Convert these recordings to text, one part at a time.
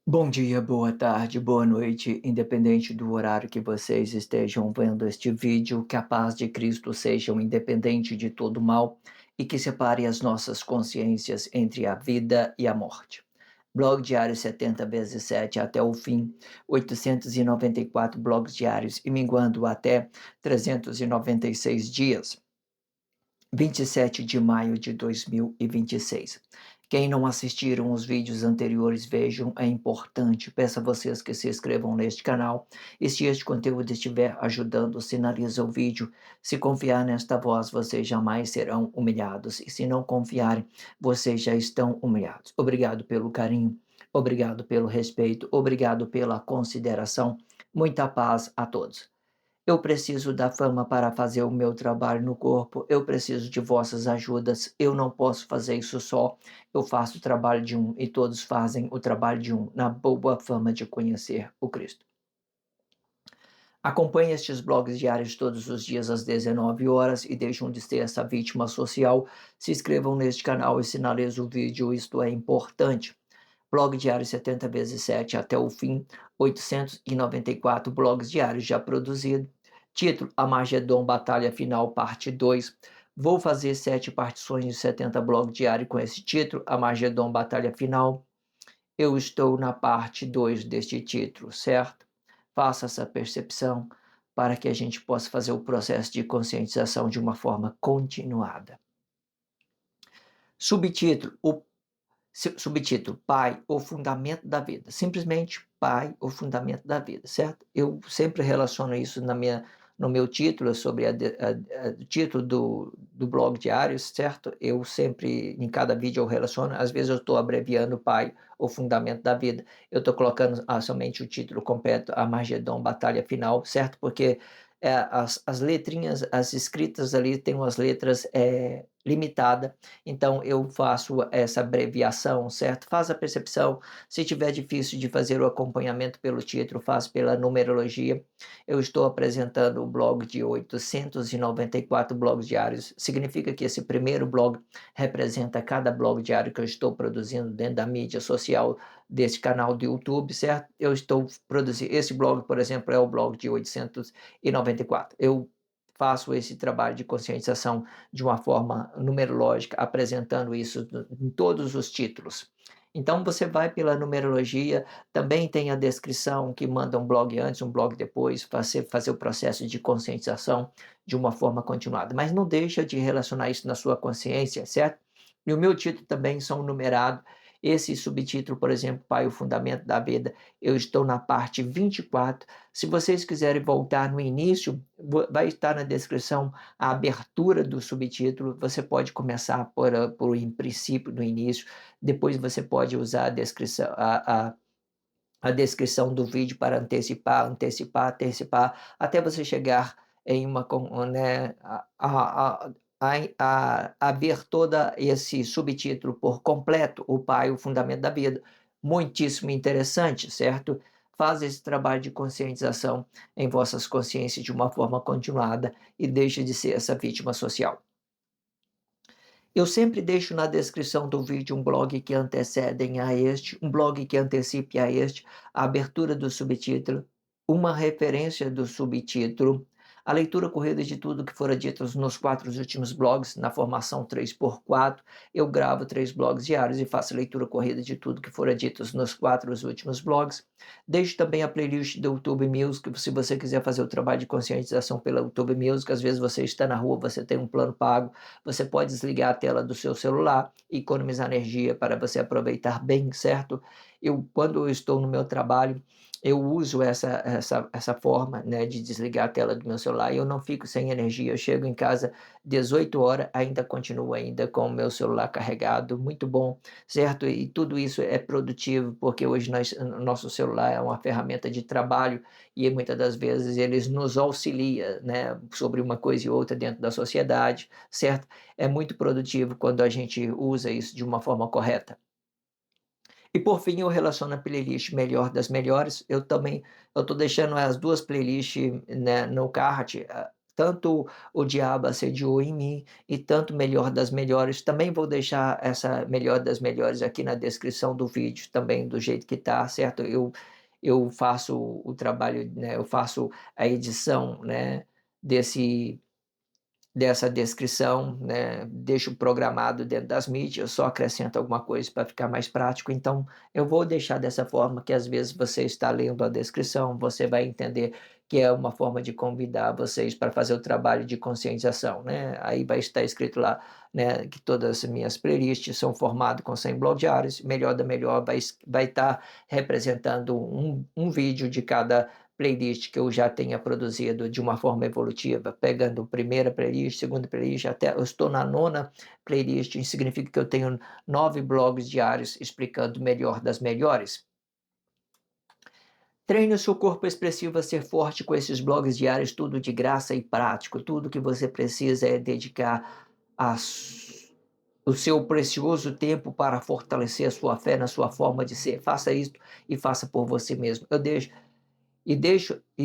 Bom dia, boa tarde, boa noite, independente do horário que vocês estejam vendo este vídeo, que a paz de Cristo seja independente de todo mal e que separe as nossas consciências entre a vida e a morte. Blog diário 70 vezes 7 até o fim, 894 blogs diários e minguando até 396 dias. 27 de maio de 2026. Quem não assistiram os vídeos anteriores, vejam, é importante. Peço a vocês que se inscrevam neste canal. E se este conteúdo estiver ajudando, sinaliza o vídeo. Se confiar nesta voz, vocês jamais serão humilhados. E se não confiarem, vocês já estão humilhados. Obrigado pelo carinho, obrigado pelo respeito, obrigado pela consideração. Muita paz a todos. Eu preciso da fama para fazer o meu trabalho no corpo, eu preciso de vossas ajudas, eu não posso fazer isso só, eu faço o trabalho de um e todos fazem o trabalho de um, na boa fama de conhecer o Cristo. Acompanhe estes blogs diários todos os dias às 19 horas e deixem de ser essa vítima social. Se inscrevam neste canal e sinalizem o vídeo, isto é importante. Blog diário 70 vezes 7 até o fim, 894 blogs diários já produzidos. Título: Amagedon Batalha Final, parte 2. Vou fazer 7 partições de 70 blogs diários com esse título, Amagedon Batalha Final. Eu estou na parte 2 deste título, certo? Faça essa percepção para que a gente possa fazer o processo de conscientização de uma forma continuada. Subtítulo: Subtítulo: Pai, o fundamento da vida. Simplesmente Pai, o fundamento da vida, certo? Eu sempre relaciono isso no meu título, sobre o título do blog diário, certo? Eu sempre, em cada vídeo eu relaciono, às vezes eu estou abreviando Pai, o fundamento da vida. Eu estou colocando somente o título completo, Armagedon, Batalha Final, certo? Porque as letrinhas, as escritas ali, tem umas letras limitadas, então eu faço essa abreviação, certo? Faz a percepção. Se tiver difícil de fazer o acompanhamento pelo título, faz pela numerologia. Eu estou apresentando o blog de 894 blogs diários. Significa que esse primeiro blog representa cada blog diário que eu estou produzindo dentro da mídia social desse canal do YouTube, certo? Eu estou produzindo, esse blog, por exemplo, é o blog de 894. Eu faço esse trabalho de conscientização de uma forma numerológica, apresentando isso em todos os títulos. Então você vai pela numerologia, também tem a descrição que manda um blog antes, um blog depois, fazer o processo de conscientização de uma forma continuada. Mas não deixa de relacionar isso na sua consciência, certo? E o meu título também são numerados. Esse subtítulo, por exemplo, Pai, o Fundamento da Vida, eu estou na parte 24. Se vocês quiserem voltar no início, vai estar na descrição a abertura do subtítulo. Você pode começar por em princípio, no início, depois você pode usar a descrição do vídeo para antecipar, até você chegar em uma, né, a ver toda esse subtítulo por completo, o Pai, o Fundamento da Vida. Muitíssimo interessante, certo? Faz esse trabalho de conscientização em vossas consciências de uma forma continuada e deixe de ser essa vítima social. Eu sempre deixo na descrição do vídeo um blog que antecedem a este, um blog que antecipe a este, a abertura do subtítulo, uma referência do subtítulo, a leitura corrida de tudo que fora dito nos 4 últimos blogs, na formação 3x4, eu gravo 3 blogs diários e faço leitura corrida de tudo que fora dito nos 4 últimos blogs. Deixo também a playlist do YouTube Music, se você quiser fazer o trabalho de conscientização pela YouTube Music, às vezes você está na rua, você tem um plano pago, você pode desligar a tela do seu celular e economizar energia para você aproveitar bem, certo? Quando eu estou no meu trabalho, eu uso essa forma, né, de desligar a tela do meu celular e eu não fico sem energia. Eu chego em casa 18 horas, ainda continuo ainda com o meu celular carregado, muito bom, certo? E tudo isso é produtivo, porque hoje nosso celular é uma ferramenta de trabalho e muitas das vezes eles nos auxilia, né, sobre uma coisa e outra dentro da sociedade, certo? É muito produtivo quando a gente usa isso de uma forma correta. E por fim, eu relaciono a playlist melhor das melhores. Eu estou deixando as duas playlists, né, no card. tanto o diabo assediou em mim e tanto melhor das melhores. Também vou deixar essa melhor das melhores aqui na descrição do vídeo, também do jeito que tá, certo? Eu faço o trabalho, né, eu faço a edição, né, desse dessa descrição, né, deixo programado dentro das mídias, eu só acrescento alguma coisa para ficar mais prático, então eu vou deixar dessa forma que às vezes você está lendo a descrição, você vai entender que é uma forma de convidar vocês para fazer o trabalho de conscientização, né, aí vai estar escrito lá, né, que todas as minhas playlists são formadas com 100 blog diários, melhor da melhor vai estar representando um vídeo de cada playlist que eu já tenha produzido de uma forma evolutiva, pegando primeira playlist, segunda playlist, até eu estou na nona playlist, isso significa que eu tenho 9 blogs diários explicando o melhor das melhores. Treine o seu corpo expressivo a ser forte com esses blogs diários, tudo de graça e prático. Tudo que você precisa é dedicar o seu precioso tempo para fortalecer a sua fé na sua forma de ser. Faça isso e faça por você mesmo.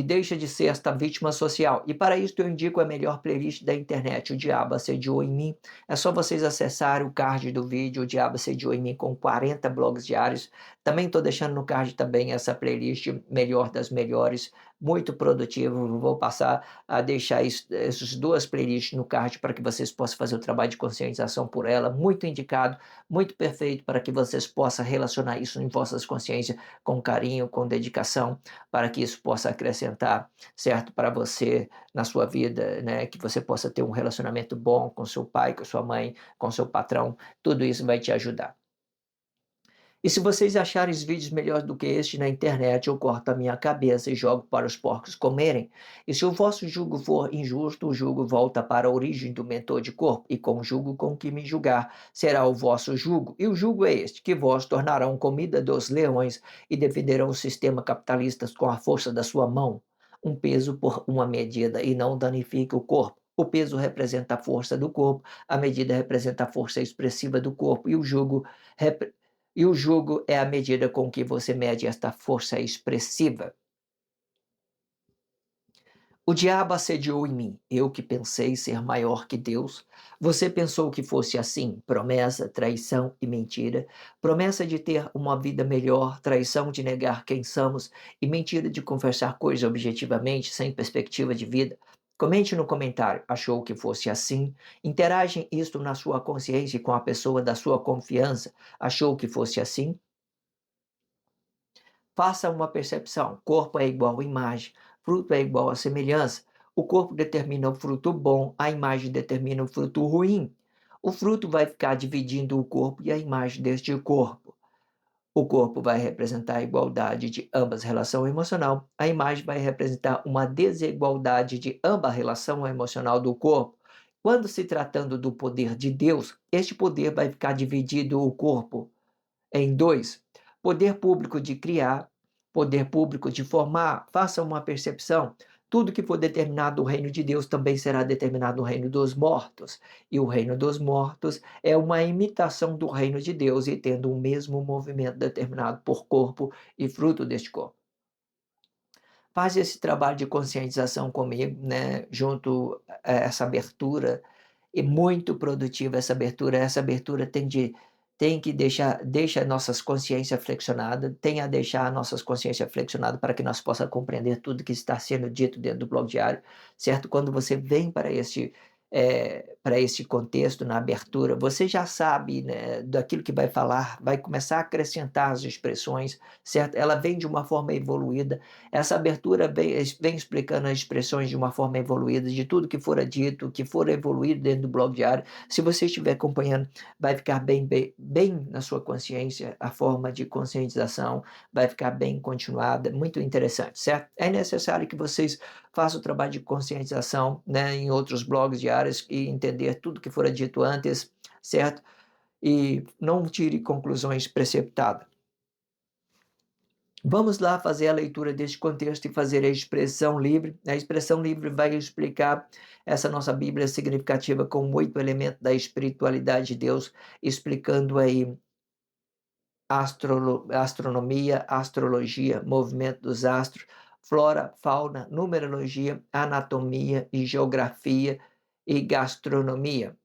Deixa de ser esta vítima social. E para isso eu indico a melhor playlist da internet, O Diabo Assediou em Mim. É só vocês acessarem o card do vídeo, O Diabo Assediou em Mim, com 40 blogs diários. Também estou deixando no card também essa playlist Melhor das Melhores, muito produtivo. Vou passar a deixar essas duas playlists no card para que vocês possam fazer o trabalho de conscientização por ela. Muito indicado, muito perfeito para que vocês possam relacionar isso em vossas consciências com carinho, com dedicação, para que isso possa acrescentar, certo, para você na sua vida, né, que você possa ter um relacionamento bom com seu pai, com sua mãe, com seu patrão, tudo isso vai te ajudar. E se vocês acharem os vídeos melhores do que este na internet, eu corto a minha cabeça e jogo para os porcos comerem. E se o vosso jugo for injusto, o jugo volta para a origem do mentor de corpo, e com o jugo com que me julgar será o vosso jugo. E o jugo é este, que vós tornarão comida dos leões e defenderão o sistema capitalista com a força da sua mão. Um peso por uma medida e não danifica o corpo. O peso representa a força do corpo, a medida representa a força expressiva do corpo, e o jugo é a medida com que você mede esta força expressiva. O diabo assediou em mim, eu que pensei ser maior que Deus. Você pensou que fosse assim? Promessa, traição e mentira. Promessa de ter uma vida melhor, traição de negar quem somos e mentira de conversar coisas objetivamente, sem perspectiva de vida. Comente no comentário, achou que fosse assim? Interagem isto na sua consciência e com a pessoa da sua confiança. Achou que fosse assim? Faça uma percepção. Corpo é igual a imagem, fruto é igual a semelhança. O corpo determina o fruto bom, a imagem determina o fruto ruim. O fruto vai ficar dividindo o corpo e a imagem deste corpo. O corpo vai representar a igualdade de ambas relação emocional. A imagem vai representar uma desigualdade de ambas relação emocional do corpo. Quando se tratando do poder de Deus, este poder vai ficar dividido o corpo em dois: poder público de criar, poder público de formar. Faça uma percepção. Tudo que for determinado no reino de Deus também será determinado no reino dos mortos. E o reino dos mortos é uma imitação do reino de Deus e tendo o mesmo movimento determinado por corpo e fruto deste corpo. Faz esse trabalho de conscientização comigo, né, junto a essa abertura, e muito produtiva essa abertura. Essa abertura tem que deixa nossas consciências flexionadas, tem a deixar nossas consciências flexionadas para que nós possa compreender tudo que está sendo dito dentro do blog diário, certo? Quando você vem para este contexto, na abertura, você já sabe, né, daquilo que vai falar, vai começar a acrescentar as expressões, certo? Ela vem de uma forma evoluída. Essa abertura vem explicando as expressões de uma forma evoluída, de tudo que fora dito, que for evoluído dentro do blog diário. Se você estiver acompanhando, vai ficar bem na sua consciência, a forma de conscientização vai ficar bem continuada, muito interessante, certo? É necessário que vocês façam o trabalho de conscientização, né, em outros blogs diários e entender tudo que fora dito antes, certo? E não tire conclusões precipitadas. Vamos lá fazer a leitura deste contexto e fazer a expressão livre. A expressão livre vai explicar essa nossa Bíblia significativa com 8 elementos da espiritualidade de Deus, explicando aí astronomia, astrologia, movimento dos astros, flora, fauna, numerologia, anatomia e geografia e gastronomia.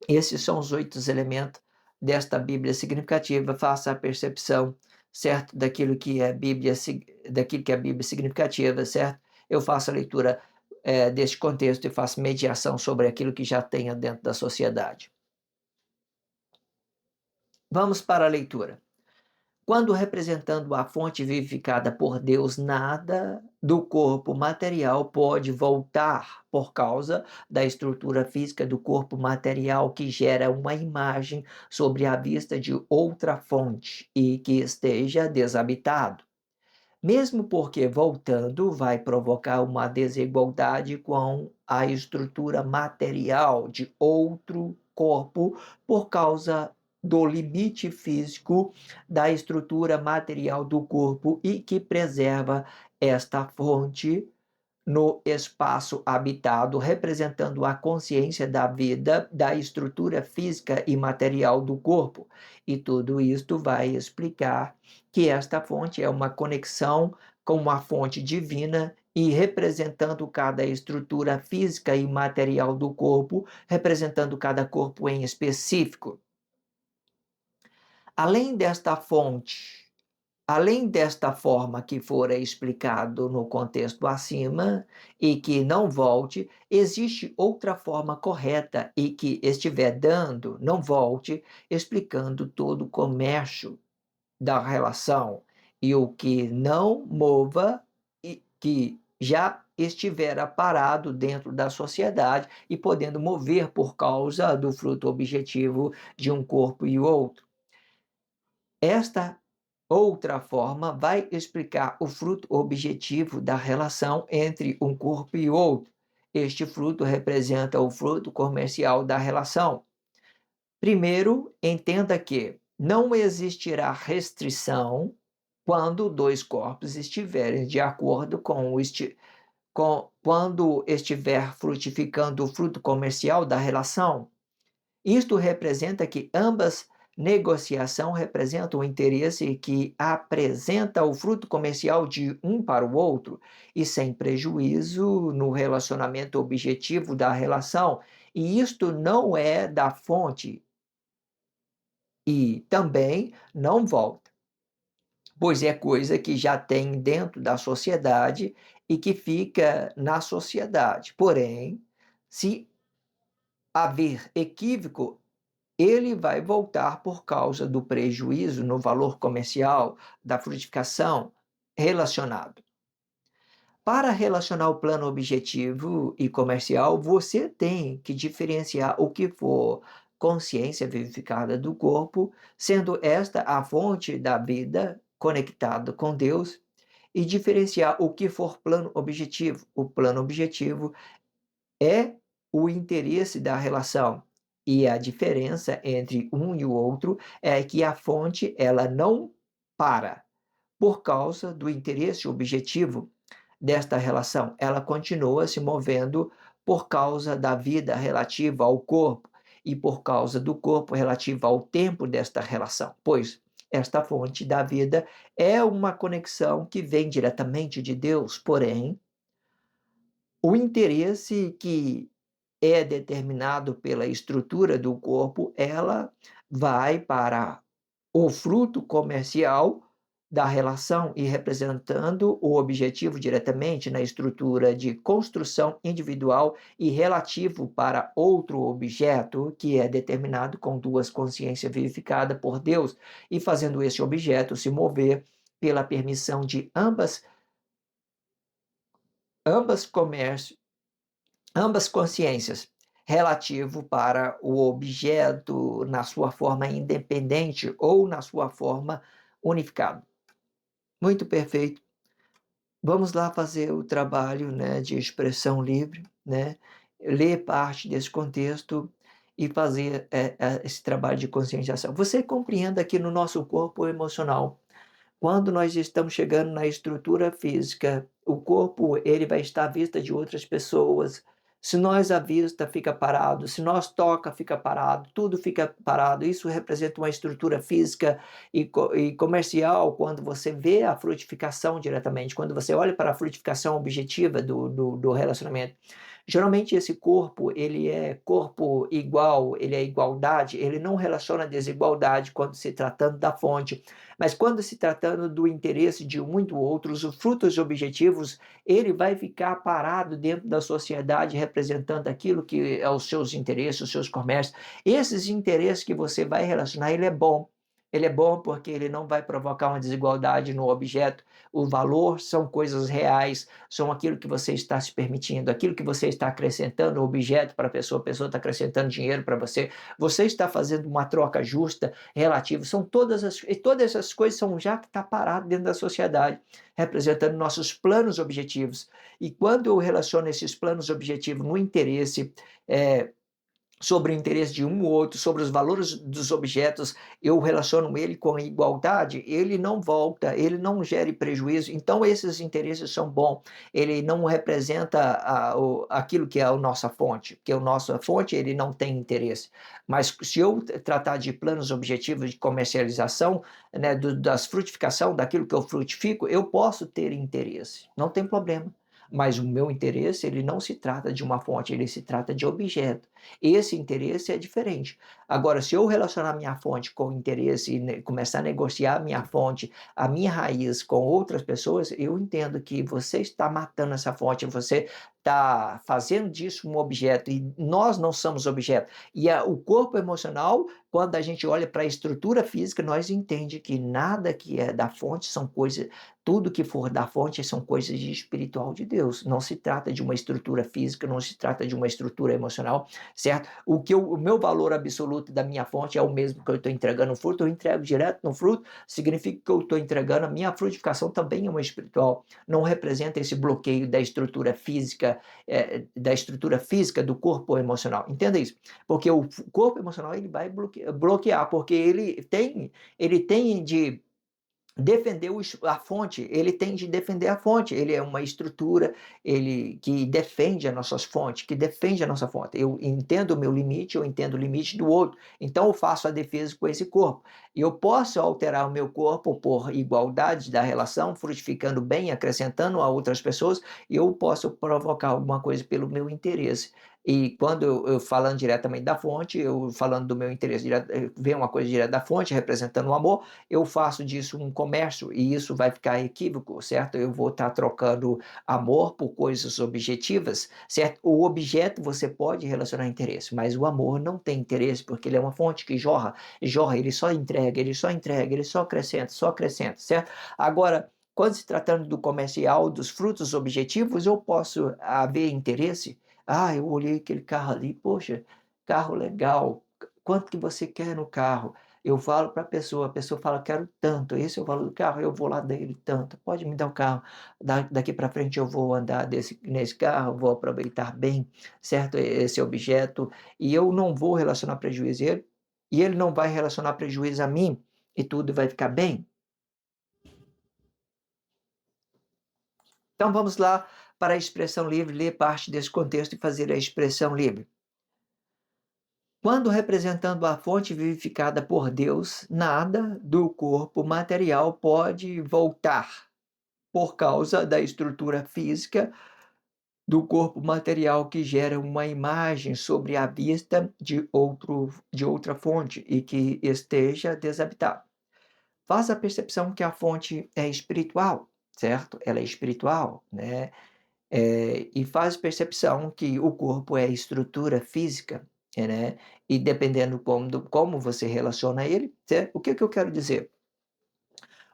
Esses são os 8 elementos desta Bíblia significativa. Faça a percepção, certo, daquilo que é a Bíblia significativa, certo? Eu faço a leitura deste contexto e faço mediação sobre aquilo que já tenha dentro da sociedade. Vamos para a leitura. Quando representando a fonte vivificada por Deus, nada do corpo material pode voltar por causa da estrutura física do corpo material que gera uma imagem sobre a vista de outra fonte e que esteja desabitado. Mesmo porque voltando vai provocar uma desigualdade com a estrutura material de outro corpo por causa do limite físico da estrutura material do corpo e que preserva esta fonte no espaço habitado, representando a consciência da vida, da estrutura física e material do corpo. E tudo isto vai explicar que esta fonte é uma conexão com uma fonte divina e representando cada estrutura física e material do corpo, representando cada corpo em específico. Além desta fonte, além desta forma que fora explicado no contexto acima, e que não volte, existe outra forma correta e que estiver dando, não volte, explicando todo o comércio da relação e o que não mova e que já estivera parado dentro da sociedade e podendo mover por causa do fruto objetivo de um corpo e outro. Esta outra forma vai explicar o fruto objetivo da relação entre um corpo e outro. Este fruto representa o fruto comercial da relação. Primeiro, entenda que não existirá restrição quando dois corpos estiverem de acordo quando estiver frutificando o fruto comercial da relação. Isto representa que ambas negociação representa o interesse que apresenta o fruto comercial de um para o outro e sem prejuízo no relacionamento objetivo da relação. E isto não é da fonte e também não volta, pois é coisa que já tem dentro da sociedade e que fica na sociedade. Porém, se haver equívoco, ele vai voltar por causa do prejuízo no valor comercial da frutificação relacionado. Para relacionar o plano objetivo e comercial, você tem que diferenciar o que for consciência vivificada do corpo, sendo esta a fonte da vida conectado com Deus, e diferenciar o que for plano objetivo. O plano objetivo é o interesse da relação. E a diferença entre um e o outro é que a fonte ela não para por causa do interesse objetivo desta relação. Ela continua se movendo por causa da vida relativa ao corpo e por causa do corpo relativo ao tempo desta relação, pois esta fonte da vida é uma conexão que vem diretamente de Deus, porém, o interesse que é determinado pela estrutura do corpo, ela vai para o fruto comercial da relação e representando o objetivo diretamente na estrutura de construção individual e relativo para outro objeto que é determinado com duas consciências vivificadas por Deus e fazendo esse objeto se mover pela permissão de ambas consciências, relativo para o objeto na sua forma independente ou na sua forma unificada. Muito perfeito. Vamos lá fazer o trabalho, né, de expressão livre, né? Ler parte desse contexto e fazer esse trabalho de conscientização. Você compreenda que no nosso corpo emocional, quando nós estamos chegando na estrutura física, o corpo ele vai estar à vista de outras pessoas, Se nós à vista fica parado, se nós toca fica parado, tudo fica parado. Isso representa uma estrutura física e comercial quando você vê a frutificação diretamente, quando você olha para a frutificação objetiva do relacionamento. Geralmente esse corpo, ele é corpo igual, ele é igualdade, ele não relaciona desigualdade quando se tratando da fonte, mas quando se tratando do interesse de um e do outro, os frutos objetivos, ele vai ficar parado dentro da sociedade representando aquilo que é os seus interesses, os seus comércios. Esses interesses que você vai relacionar, ele é bom. Ele é bom porque ele não vai provocar uma desigualdade no objeto. O valor são coisas reais, são aquilo que você está se permitindo, aquilo que você está acrescentando o objeto para a pessoa está acrescentando dinheiro para você está fazendo uma troca justa, relativa, são todas essas coisas são já que está parado dentro da sociedade, representando nossos planos objetivos. E quando eu relaciono esses planos objetivos no interesse, sobre o interesse de um ou outro, sobre os valores dos objetos, eu relaciono ele com a igualdade, ele não volta, ele não gere prejuízo. Então, esses interesses são bons. Ele não representa aquilo que é a nossa fonte, porque a nossa fonte ele não tem interesse. Mas se eu tratar de planos objetivos de comercialização, né, das frutificação, daquilo que eu frutifico, eu posso ter interesse, não tem problema. Mas o meu interesse, ele não se trata de uma fonte, ele se trata de objeto. Esse interesse é diferente. Agora, se eu relacionar minha fonte com interesse e começar a negociar minha fonte, a minha raiz com outras pessoas, eu entendo que você está matando essa fonte, você está fazendo disso um objeto e nós não somos objeto. E o corpo emocional, quando a gente olha para a estrutura física, nós entende que nada que é da fonte são coisas, tudo que for da fonte são coisas de espiritual de Deus. Não se trata de uma estrutura física, não se trata de uma estrutura emocional, certo? O meu valor absoluto da minha fonte é o mesmo que eu estou entregando no fruto, eu entrego direto no fruto, significa que eu estou entregando, a minha frutificação também é uma espiritual, não representa esse bloqueio da estrutura física do corpo emocional. Entenda isso, porque o corpo emocional ele vai bloquear porque ele tem de defender a fonte, ele tem de defender a fonte, ele é uma estrutura ele que defende as nossas fontes, que defende a nossa fonte. Eu entendo o meu limite, eu entendo o limite do outro, então eu faço a defesa com esse corpo. E eu posso alterar o meu corpo por igualdade da relação, frutificando bem, acrescentando a outras pessoas, e eu posso provocar alguma coisa pelo meu interesse. E quando eu falando diretamente da fonte, eu falando do meu interesse, vem uma coisa direto da fonte, representando o amor, eu faço disso um comércio e isso vai ficar equívoco, certo? Eu vou estar trocando amor por coisas objetivas, certo? O objeto você pode relacionar interesse, mas o amor não tem interesse porque ele é uma fonte que jorra, ele só entrega, ele só acrescenta, certo? Agora, quando se tratando do comercial, dos frutos objetivos, eu posso haver interesse. Ah, eu olhei aquele carro ali, poxa, carro legal. Quanto que você quer no carro? Eu falo para a pessoa fala: "Quero tanto, esse é o valor do carro", eu vou lá dele "Tanto, pode me dar o carro, daqui para frente eu vou andar nesse carro, vou aproveitar bem, certo, esse objeto, e eu não vou relacionar prejuízo a ele, e ele não vai relacionar prejuízo a mim, e tudo vai ficar bem". Então vamos lá para a expressão livre, ler parte desse contexto e fazer a expressão livre. Quando representando a fonte vivificada por Deus, nada do corpo material pode voltar, por causa da estrutura física do corpo material que gera uma imagem sobre a vista de outra fonte e que esteja desabitada. Faz a percepção que a fonte é espiritual, certo? Ela é espiritual, né? E faz percepção que o corpo é estrutura física, né? E dependendo como você relaciona ele, certo? O que eu quero dizer?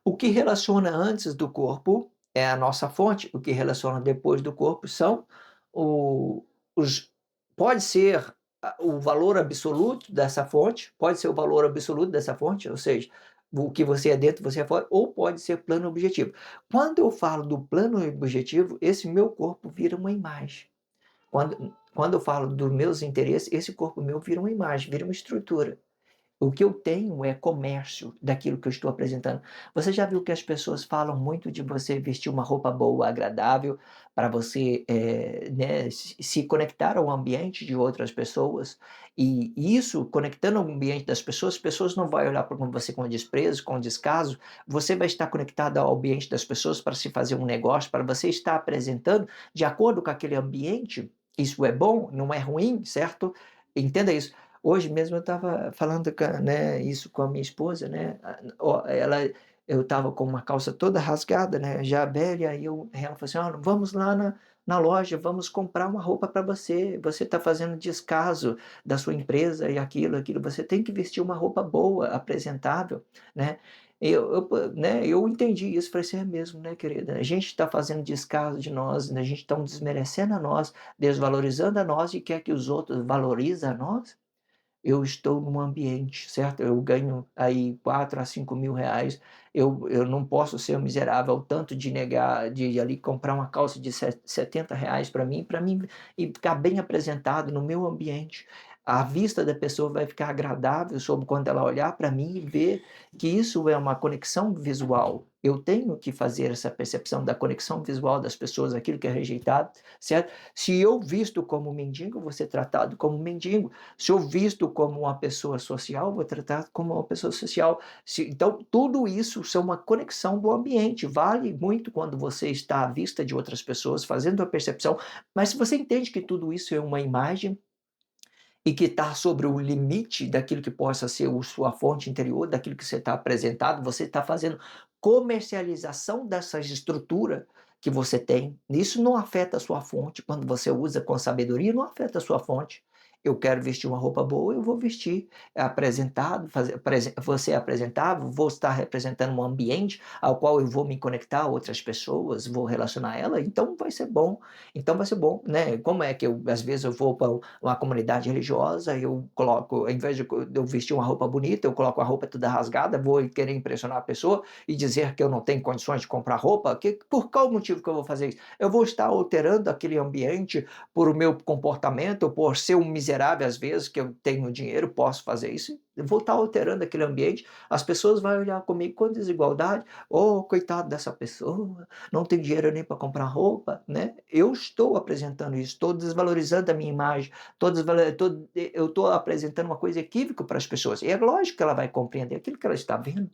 O que relaciona antes do corpo é a nossa fonte, o que relaciona depois do corpo são o os pode ser o valor absoluto dessa fonte, pode ser o valor absoluto dessa fonte, ou seja, o que você é dentro, você é fora, ou pode ser plano objetivo. Quando eu falo do plano objetivo, esse meu corpo vira uma imagem. Quando eu falo dos meus interesses, esse corpo meu vira uma imagem, vira uma estrutura. O que eu tenho é comércio daquilo que eu estou apresentando. Você já viu que as pessoas falam muito de você vestir uma roupa boa, agradável, para você, né, se conectar ao ambiente de outras pessoas, e isso, conectando ao ambiente das pessoas, as pessoas não vai olhar para você com desprezo, com descaso, você vai estar conectado ao ambiente das pessoas para se fazer um negócio, para você estar apresentando de acordo com aquele ambiente. Isso é bom, não é ruim, certo? Entenda isso. Hoje mesmo eu estava falando né, isso com a minha esposa, né, eu estava com uma calça toda rasgada, né, já velha, e ela falou assim: "Olha, vamos lá na loja, vamos comprar uma roupa para você está fazendo descaso da sua empresa e aquilo, você tem que vestir uma roupa boa, apresentável", né. Eu entendi isso, falei assim: "É mesmo, né, querida, a gente está fazendo descaso de nós, né, a gente está desmerecendo a nós, desvalorizando a nós e quer que os outros valorizem a nós?" Eu estou num ambiente, certo? Eu ganho aí 4 a 5 mil reais, eu não posso ser um miserável ao tanto de negar, de ir ali comprar uma calça de R$ 70 para mim e ficar bem apresentado no meu ambiente. A vista da pessoa vai ficar agradável sobre quando ela olhar para mim e ver que isso é uma conexão visual. Eu tenho que fazer essa percepção da conexão visual das pessoas, aquilo que é rejeitado, certo? Se eu visto como mendigo, vou ser tratado como mendigo. Se eu visto como uma pessoa social, vou tratar como uma pessoa social. Então, tudo isso são uma conexão do ambiente. Vale muito quando você está à vista de outras pessoas, fazendo a percepção. Mas se você entende que tudo isso é uma imagem e que está sobre o limite daquilo que possa ser sua fonte interior, daquilo que você está apresentado, você está fazendo comercialização dessa estrutura que você tem. Isso não afeta a sua fonte. Quando você usa com sabedoria, não afeta a sua fonte. Eu quero vestir uma roupa boa, eu vou vestir. É apresentado, você é apresentável, vou estar representando um ambiente ao qual eu vou me conectar a outras pessoas, vou relacionar ela, então vai ser bom. Então vai ser bom, né? Como é que às vezes eu vou para uma comunidade religiosa, eu coloco, ao invés de eu vestir uma roupa bonita, eu coloco a roupa toda rasgada, vou querer impressionar a pessoa e dizer que eu não tenho condições de comprar roupa, por qual motivo que eu vou fazer isso? Eu vou estar alterando aquele ambiente por o meu comportamento, por ser um miserável às vezes, que eu tenho dinheiro, posso fazer isso, eu vou estar alterando aquele ambiente, as pessoas vão olhar comigo com desigualdade, oh, coitado dessa pessoa, não tem dinheiro nem para comprar roupa, né? Eu estou apresentando isso, estou desvalorizando a minha imagem, eu estou apresentando uma coisa equívoca para as pessoas. E é lógico que ela vai compreender aquilo que ela está vendo,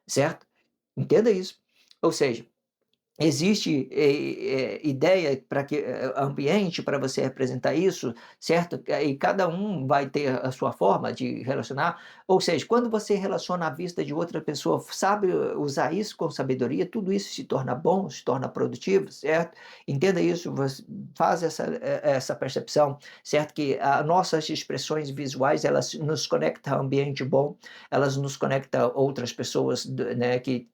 certo? Entenda isso. Ou seja, existe, ideia para que ambiente para você representar isso, certo? E cada um vai ter a sua forma de relacionar, ou seja, quando você relaciona a vista de outra pessoa, sabe usar isso com sabedoria, tudo isso se torna bom, se torna produtivo, certo? Entenda isso, você faz essa percepção, certo? Que as nossas expressões visuais, elas nos conectam a ambiente bom, elas nos conectam a outras pessoas, né, que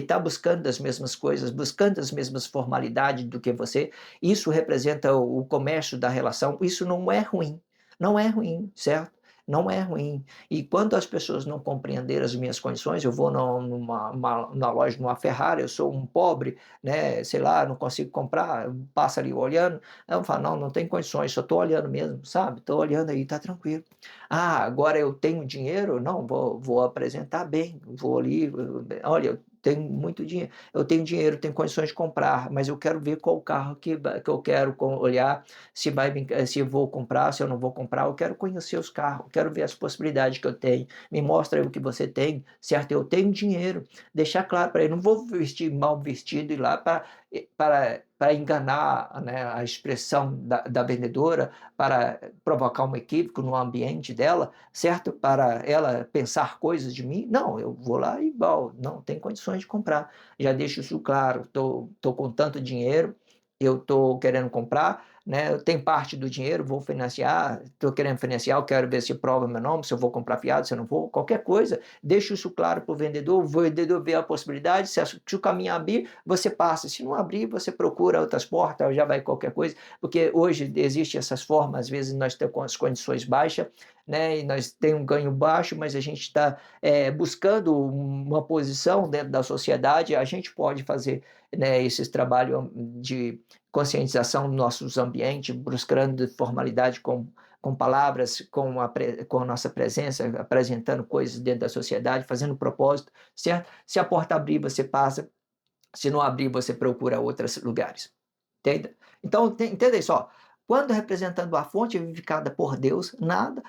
tá buscando as mesmas coisas, buscando as mesmas formalidades do que você. Isso representa o comércio da relação. Isso não é ruim. Não é ruim, certo? Não é ruim. E quando as pessoas não compreenderem as minhas condições, eu vou na loja, numa Ferrari, eu sou um pobre, né, sei lá, não consigo comprar, passa ali olhando, eu falo, não, não tem condições, só estou olhando mesmo, sabe? Estou olhando aí, está tranquilo. Ah, agora eu tenho dinheiro? Não, vou apresentar bem, vou ali, olha, eu tenho muito dinheiro, eu tenho dinheiro, tenho condições de comprar, mas eu quero ver qual carro que eu quero olhar, se eu vou comprar, se eu não vou comprar, eu quero conhecer os carros, quero ver as possibilidades que eu tenho, me mostra aí o que você tem, certo? Eu tenho dinheiro, deixar claro para ele, não vou vestir mal vestido e ir lá para enganar, né, a expressão da vendedora, para provocar um equívoco no ambiente dela, certo? Para ela pensar coisas de mim. Não, eu vou lá e igual, não tem condições de comprar. Já deixo isso claro, tô com tanto dinheiro, eu estou querendo comprar, né? Eu tenho parte do dinheiro, vou financiar, estou querendo financiar, eu quero ver se prova meu nome, se eu vou comprar fiado, se eu não vou, qualquer coisa, deixo isso claro para o vendedor vê a possibilidade, se o caminho abrir, você passa, se não abrir, você procura outras portas, já vai qualquer coisa, porque hoje existem essas formas, às vezes nós temos as condições baixas, né, e nós temos um ganho baixo, mas a gente está buscando uma posição dentro da sociedade, a gente pode fazer, né, esse trabalho de conscientização dos nossos ambientes, buscando formalidade com com palavras, com a nossa presença, apresentando coisas dentro da sociedade, fazendo propósito, certo? Se a porta abrir, você passa, se não abrir, você procura outros lugares. Entende? Então, entenda isso, ó. Quando representando a fonte vivificada por Deus, nada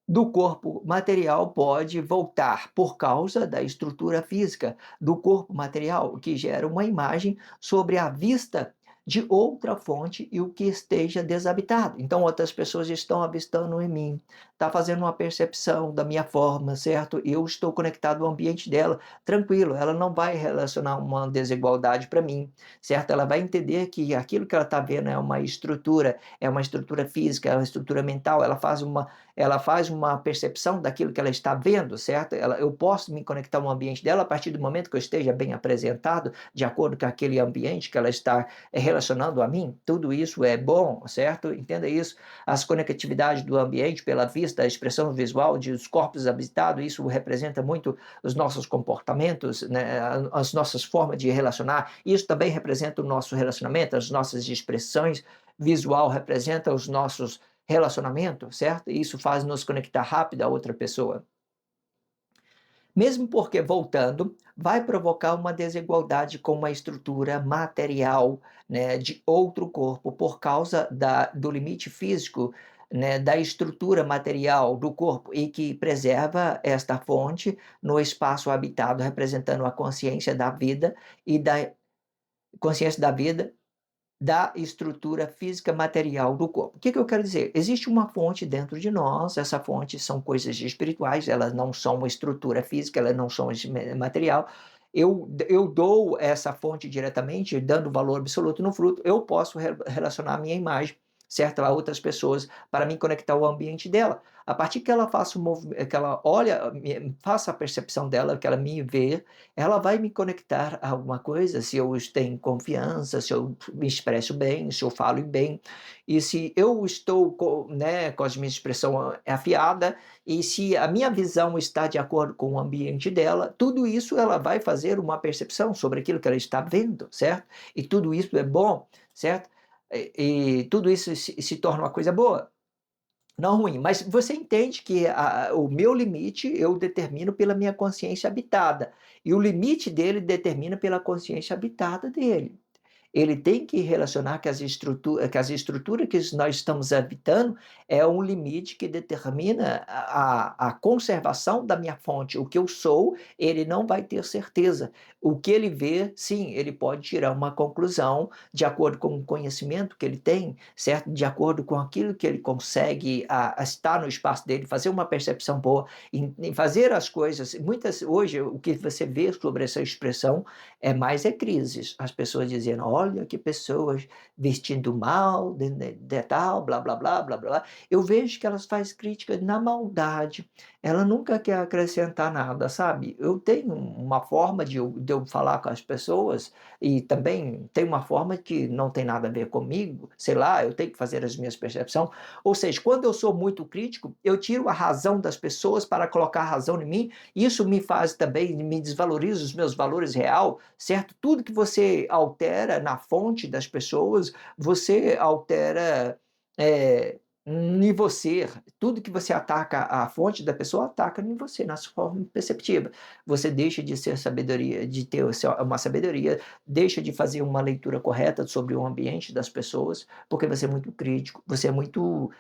do corpo material pode voltar por causa da estrutura física do corpo material, o que gera uma imagem sobre a vista de outra fonte e o que esteja desabitado. Então, outras pessoas estão avistando em mim, está fazendo uma percepção da minha forma, certo? Eu estou conectado ao ambiente dela, tranquilo, ela não vai relacionar uma desigualdade para mim, certo? Ela vai entender que aquilo que ela está vendo é uma estrutura física, é uma estrutura mental, ela faz uma percepção daquilo que ela está vendo, certo? Eu posso me conectar ao ambiente dela a partir do momento que eu esteja bem apresentado, de acordo com aquele ambiente que ela está relacionando a mim. Tudo isso é bom, certo? Entenda isso. As conectividades do ambiente pela vista, a expressão visual dos corpos habitados, isso representa muito os nossos comportamentos, né? As nossas formas de relacionar. Isso também representa o nosso relacionamento, as nossas expressões visual representa os nossos relacionamento, certo? E isso faz nos conectar rápido a outra pessoa. Mesmo porque, voltando, vai provocar uma desigualdade com uma estrutura material, né, de outro corpo, por causa do limite físico, né, da estrutura material do corpo, e que preserva esta fonte no espaço habitado, representando a consciência da vida da estrutura física material do corpo. O que eu quero dizer? Existe uma fonte dentro de nós, essa fonte são coisas espirituais, elas não são uma estrutura física, elas não são material. Eu dou essa fonte diretamente, dando valor absoluto no fruto, eu posso relacionar a minha imagem, certo, a outras pessoas, para me conectar ao ambiente dela. A partir que ela faça que ela olha, faça a percepção dela, que ela me vê, ela vai me conectar a alguma coisa, se eu tenho confiança, se eu me expresso bem, se eu falo bem, e se eu estou né, com a minha expressão afiada, e se a minha visão está de acordo com o ambiente dela, tudo isso ela vai fazer uma percepção sobre aquilo que ela está vendo, certo? E tudo isso é bom, certo? E tudo isso se torna uma coisa boa. Não ruim, mas você entende que o meu limite eu determino pela minha consciência habitada, e o limite dele determina pela consciência habitada dele. Ele tem que relacionar que as estruturas que nós estamos habitando é um limite que determina a conservação da minha fonte. O que eu sou, ele não vai ter certeza. O que ele vê, sim, ele pode tirar uma conclusão de acordo com o conhecimento que ele tem, certo? De acordo com aquilo que ele consegue estar no espaço dele, fazer uma percepção boa, em fazer as coisas. Hoje, o que você vê sobre essa expressão é crises. As pessoas dizendo, olha que pessoas vestindo mal, de tal, blá, blá, blá, blá, blá. Eu vejo que elas fazem críticas na maldade. Ela nunca quer acrescentar nada, sabe? Eu tenho uma forma de eu falar com as pessoas, e também tem uma forma que não tem nada a ver comigo, sei lá, eu tenho que fazer as minhas percepções. Ou seja, quando eu sou muito crítico, eu tiro a razão das pessoas para colocar a razão em mim. Isso me faz também, me desvaloriza os meus valores real, certo? Tudo que você altera na fonte das pessoas, você altera em você. Tudo que você ataca a fonte da pessoa, ataca em você, na sua forma perceptiva. Você deixa de ser sabedoria, de ter uma sabedoria, deixa de fazer uma leitura correta sobre o ambiente das pessoas, porque você é muito crítico, você é muito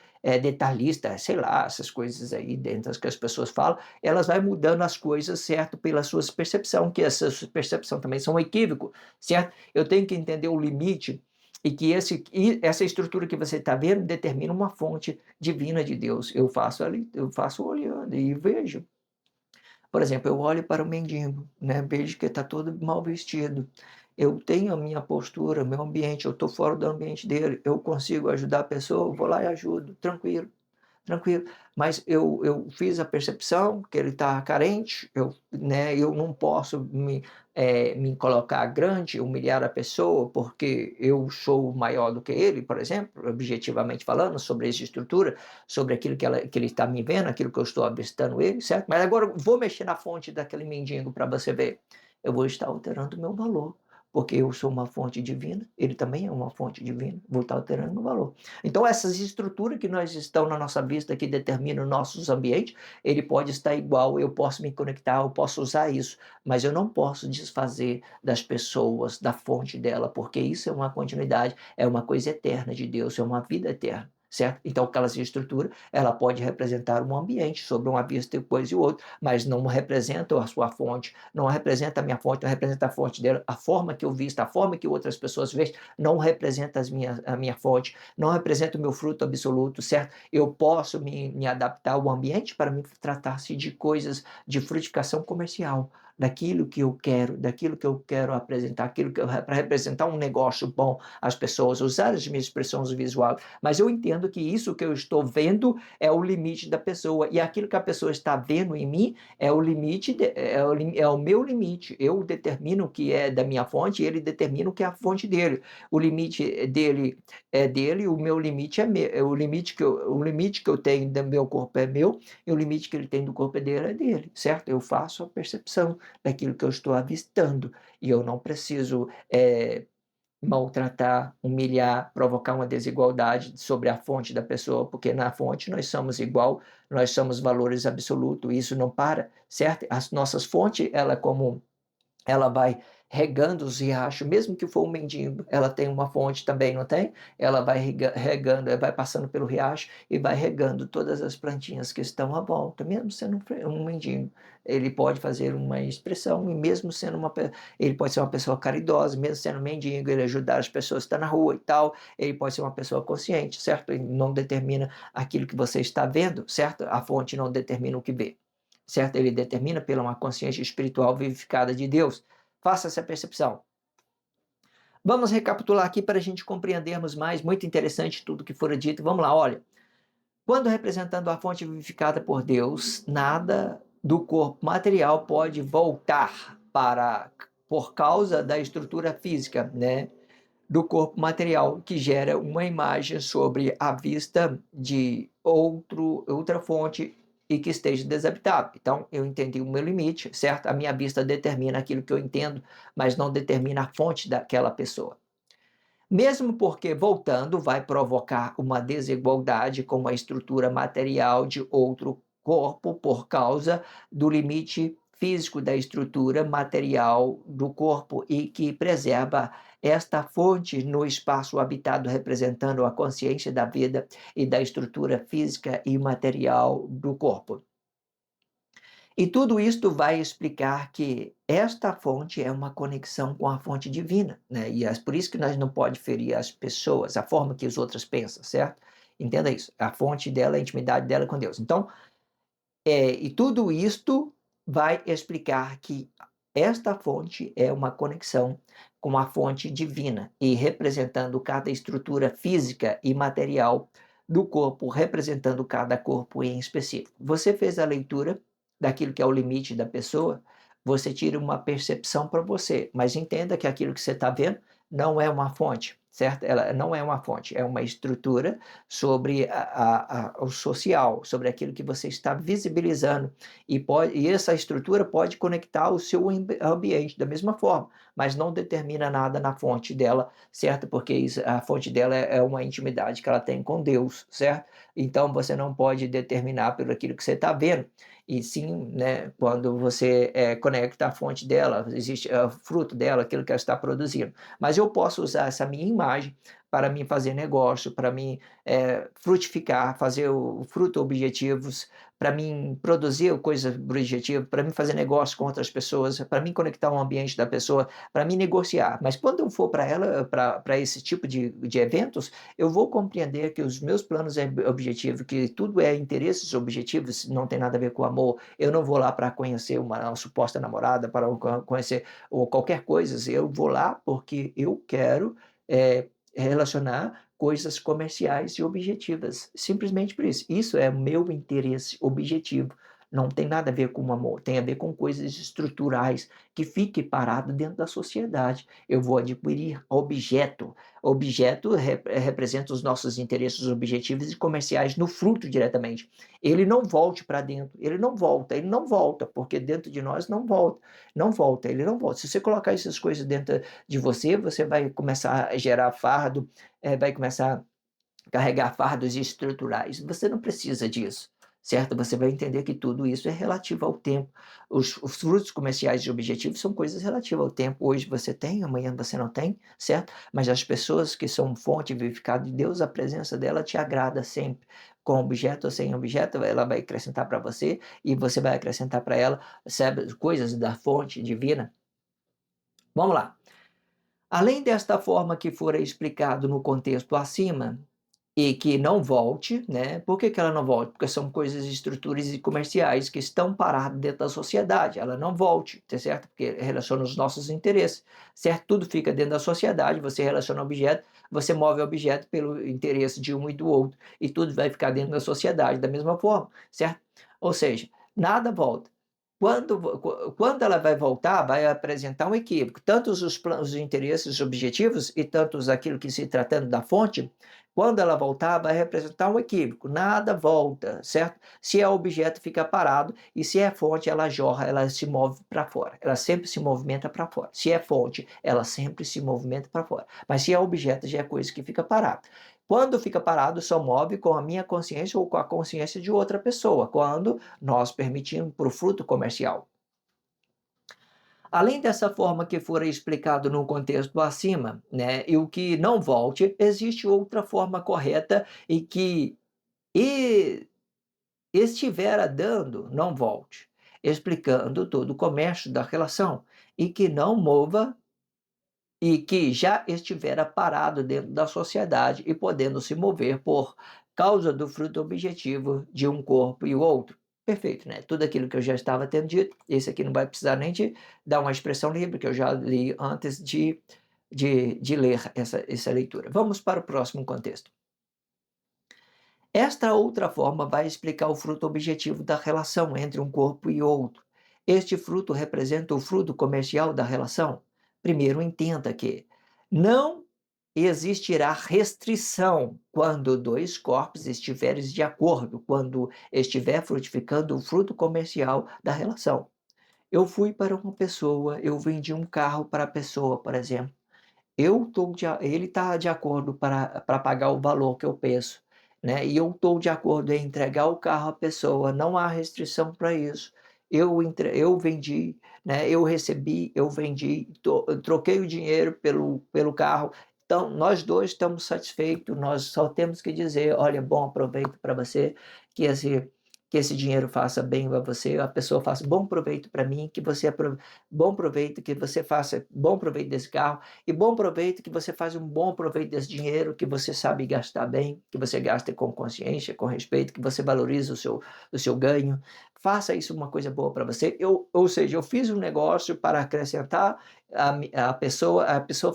detalhista, sei lá, essas coisas aí dentro que as pessoas falam, elas vão mudando as coisas, certo, pela sua percepção, que essa percepção também são um equívoco, certo? Eu tenho que entender o limite, e que essa estrutura que você está vendo determina uma fonte divina de Deus. Eu faço olhando e vejo. Por exemplo, eu olho para o mendigo, né, vejo que está todo mal vestido. Eu tenho a minha postura, meu ambiente, eu estou fora do ambiente dele, eu consigo ajudar a pessoa, eu vou lá e ajudo, tranquilo, tranquilo. Mas eu fiz a percepção que ele está carente, né, eu não posso me colocar grande, humilhar a pessoa, porque eu sou maior do que ele, por exemplo, objetivamente falando, sobre essa estrutura, sobre aquilo que ele está me vendo, aquilo que eu estou avistando ele, certo? Mas agora vou mexer na fonte daquele mendigo para você ver. Eu vou estar alterando o meu valor, porque eu sou uma fonte divina, ele também é uma fonte divina, vou estar alterando no valor. Então essas estruturas que nós estão na nossa vista, que determinam nossos ambientes, ele pode estar igual, eu posso me conectar, eu posso usar isso, mas eu não posso desfazer das pessoas, da fonte dela, porque isso é uma continuidade, é uma coisa eterna de Deus, é uma vida eterna. Certo? Então, aquelas estruturas, ela pode representar um ambiente sobre uma vista depois e o outro, mas não representa a sua fonte, não representa a minha fonte, não representa a fonte dela, a forma que eu visto, a forma que outras pessoas veem, não representa a minha fonte, não representa o meu fruto absoluto, certo? Eu posso me adaptar ao ambiente para me tratar-se de coisas de frutificação comercial, daquilo que eu quero apresentar, para representar um negócio bom às pessoas, usar as minhas expressões visuais, mas eu entendo que isso que eu estou vendo é o limite da pessoa, e aquilo que a pessoa está vendo em mim é o limite, é o meu limite. Eu determino o que é da minha fonte, e ele determina o que é a fonte dele. O limite dele é dele, o meu limite é meu. O limite que eu tenho do meu corpo é meu, e o limite que ele tem do corpo é dele, certo? Eu faço a percepção daquilo que eu estou avistando, e eu não preciso maltratar, humilhar, provocar uma desigualdade sobre a fonte da pessoa, porque na fonte nós somos igual, nós somos valores absolutos, isso não para, certo? As nossas fontes, ela vai regando os riachos, mesmo que for um mendigo, ela tem uma fonte também, não tem? Ela vai regando, vai passando pelo riacho e vai regando todas as plantinhas que estão à volta, mesmo sendo um mendigo. Ele pode fazer uma expressão, e mesmo sendo ele pode ser uma pessoa caridosa, mesmo sendo mendigo, ele ajudar as pessoas que estão na rua e tal, ele pode ser uma pessoa consciente, certo? Ele não determina aquilo que você está vendo, certo? A fonte não determina o que vê, certo? Ele determina pela uma consciência espiritual vivificada de Deus. Faça essa percepção. Vamos recapitular aqui para a gente compreendermos mais, muito interessante tudo que fora dito. Vamos lá, olha. Quando representando a fonte vivificada por Deus, nada do corpo material pode voltar por causa da estrutura física, né, do corpo material, que gera uma imagem sobre a vista de outra fonte e que esteja desabitado. Então, eu entendi o meu limite, certo? A minha vista determina aquilo que eu entendo, mas não determina a fonte daquela pessoa. Mesmo porque, voltando, vai provocar uma desigualdade com a estrutura material de outro corpo por causa do limite físico da estrutura material do corpo, e que preserva esta fonte no espaço habitado, representando a consciência da vida e da estrutura física e material do corpo. E tudo isto vai explicar que esta fonte é uma conexão com a fonte divina, né? E é por isso que nós não pode ferir as pessoas, a forma que os outros pensam, certo? Entenda isso. A fonte dela, a intimidade dela com Deus. Então, e tudo isto vai explicar que esta fonte é uma conexão com a fonte divina, e representando cada estrutura física e material do corpo, representando cada corpo em específico. Você fez a leitura daquilo que é o limite da pessoa, você tira uma percepção para você, mas entenda que aquilo que você está vendo não é uma fonte, certo? Ela não é uma fonte, é uma estrutura sobre o social, sobre aquilo que você está visibilizando, e essa estrutura pode conectar o seu ambiente da mesma forma, mas não determina nada na fonte dela, certo? Porque a fonte dela é uma intimidade que ela tem com Deus, certo? Então você não pode determinar pelo aquilo que você está vendo, e sim, né, quando você conecta a fonte dela, existe o fruto dela, aquilo que ela está produzindo. Mas eu posso usar essa minha imagem para mim fazer negócio, para mim frutificar, fazer o fruto objetivos, para mim produzir coisas objetivas, para mim fazer negócio com outras pessoas, para mim conectar o ambiente da pessoa, para mim negociar. Mas quando eu for para ela, para esse tipo de eventos, eu vou compreender que os meus planos é objetivo, que tudo é interesses objetivos, não tem nada a ver com amor. Eu não vou lá para conhecer uma suposta namorada, para conhecer ou qualquer coisa. Eu vou lá porque eu quero relacionar coisas comerciais e objetivas, simplesmente por isso. Isso é meu interesse objetivo, Não tem nada a ver com amor, tem a ver com coisas estruturais que fiquem paradas dentro da sociedade. Eu vou adquirir objeto. Objeto representa os nossos interesses objetivos e comerciais no fruto diretamente. Ele não volte para dentro, ele não volta, porque dentro de nós não volta, não volta, ele não volta. Se você colocar essas coisas dentro de você, você vai começar a gerar fardo, vai começar carregar fardos estruturais. Você não precisa disso, certo? Você vai entender que tudo isso é relativo ao tempo. Os frutos comerciais e objetivos são coisas relativas ao tempo. Hoje você tem, amanhã você não tem, certo? Mas as pessoas que são fonte vivificada de Deus, a presença dela te agrada sempre. Com objeto ou sem objeto, ela vai acrescentar para você e você vai acrescentar para ela, sabe, coisas da fonte divina. Vamos lá. Além desta forma que fora explicado no contexto acima, e que não volte, né? Por que que ela não volte? Porque são coisas, estruturas e comerciais que estão paradas dentro da sociedade. Ela não volte, tá certo? Porque relaciona os nossos interesses, certo? Tudo fica dentro da sociedade, você relaciona objeto, você move objeto pelo interesse de um e do outro, e tudo vai ficar dentro da sociedade da mesma forma, certo? Ou seja, nada volta. Quando ela vai voltar, vai apresentar um equívoco. Tanto os planos, os interesses, os objetivos, e tantos aquilo que se tratando da fonte, quando ela voltar, vai representar um equívoco. Nada volta, certo? Se é objeto, fica parado, e se é fonte, ela jorra, ela se move para fora. Ela sempre se movimenta para fora. Se é fonte, ela sempre se movimenta para fora. Mas se é objeto, já é coisa que fica parada. Quando fica parado, só move com a minha consciência ou com a consciência de outra pessoa. Quando nós permitimos para o fruto comercial. Além dessa forma que fora explicado no contexto acima, né, e o que não volte, existe outra forma correta e que e estivera dando, não volte, explicando todo o comércio da relação, e que não mova e que já estivera parado dentro da sociedade e podendo se mover por causa do fruto objetivo de um corpo e o outro. Perfeito, né? Tudo aquilo que eu já estava tendo dito, esse aqui não vai precisar nem de dar uma expressão livre, que eu já li antes de ler essa leitura. Vamos para o próximo contexto. Esta outra forma vai explicar o fruto objetivo da relação entre um corpo e outro. Este fruto representa o fruto comercial da relação. Primeiro, entenda que não existirá restrição quando dois corpos estiverem de acordo, quando estiver frutificando o fruto comercial da relação. Eu fui para uma pessoa, eu vendi um carro para a pessoa, por exemplo. Ele está de acordo para pagar o valor que eu peço, né? E eu estou de acordo em entregar o carro à pessoa, não há restrição para isso. Eu vendi, né? Eu recebi, eu vendi, troquei o dinheiro pelo carro. Então, nós dois estamos satisfeitos, nós só temos que dizer, olha, bom proveito para você, que esse dinheiro faça bem para você, a pessoa faça bom proveito para mim, que você bom proveito, que você faça bom proveito desse carro, e bom proveito que você faz um bom proveito desse dinheiro, que você sabe gastar bem, que você gasta com consciência, com respeito, que você valoriza o seu ganho. Faça isso uma coisa boa para você. Ou seja, eu fiz um negócio para acrescentar a pessoa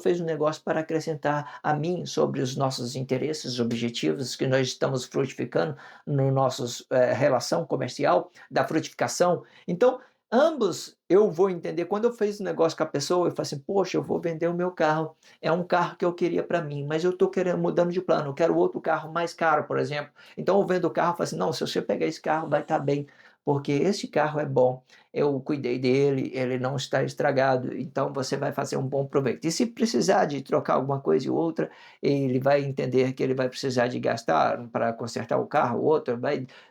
fez um negócio para acrescentar a mim sobre os nossos interesses, objetivos que nós estamos frutificando no nossa relação comercial, da frutificação. Então, ambos eu vou entender. Quando eu fiz um negócio com a pessoa, eu falo assim, poxa, eu vou vender o meu carro. É um carro que eu queria para mim, mas eu estou querendo mudando de plano. Eu quero outro carro mais caro, por exemplo. Então eu vendo o carro e falo assim, não, se você pegar esse carro, vai estar bem, porque esse carro é bom. Eu cuidei dele, ele não está estragado, então você vai fazer um bom proveito. E se precisar de trocar alguma coisa e outra, ele vai entender que ele vai precisar de gastar para consertar o carro, outro,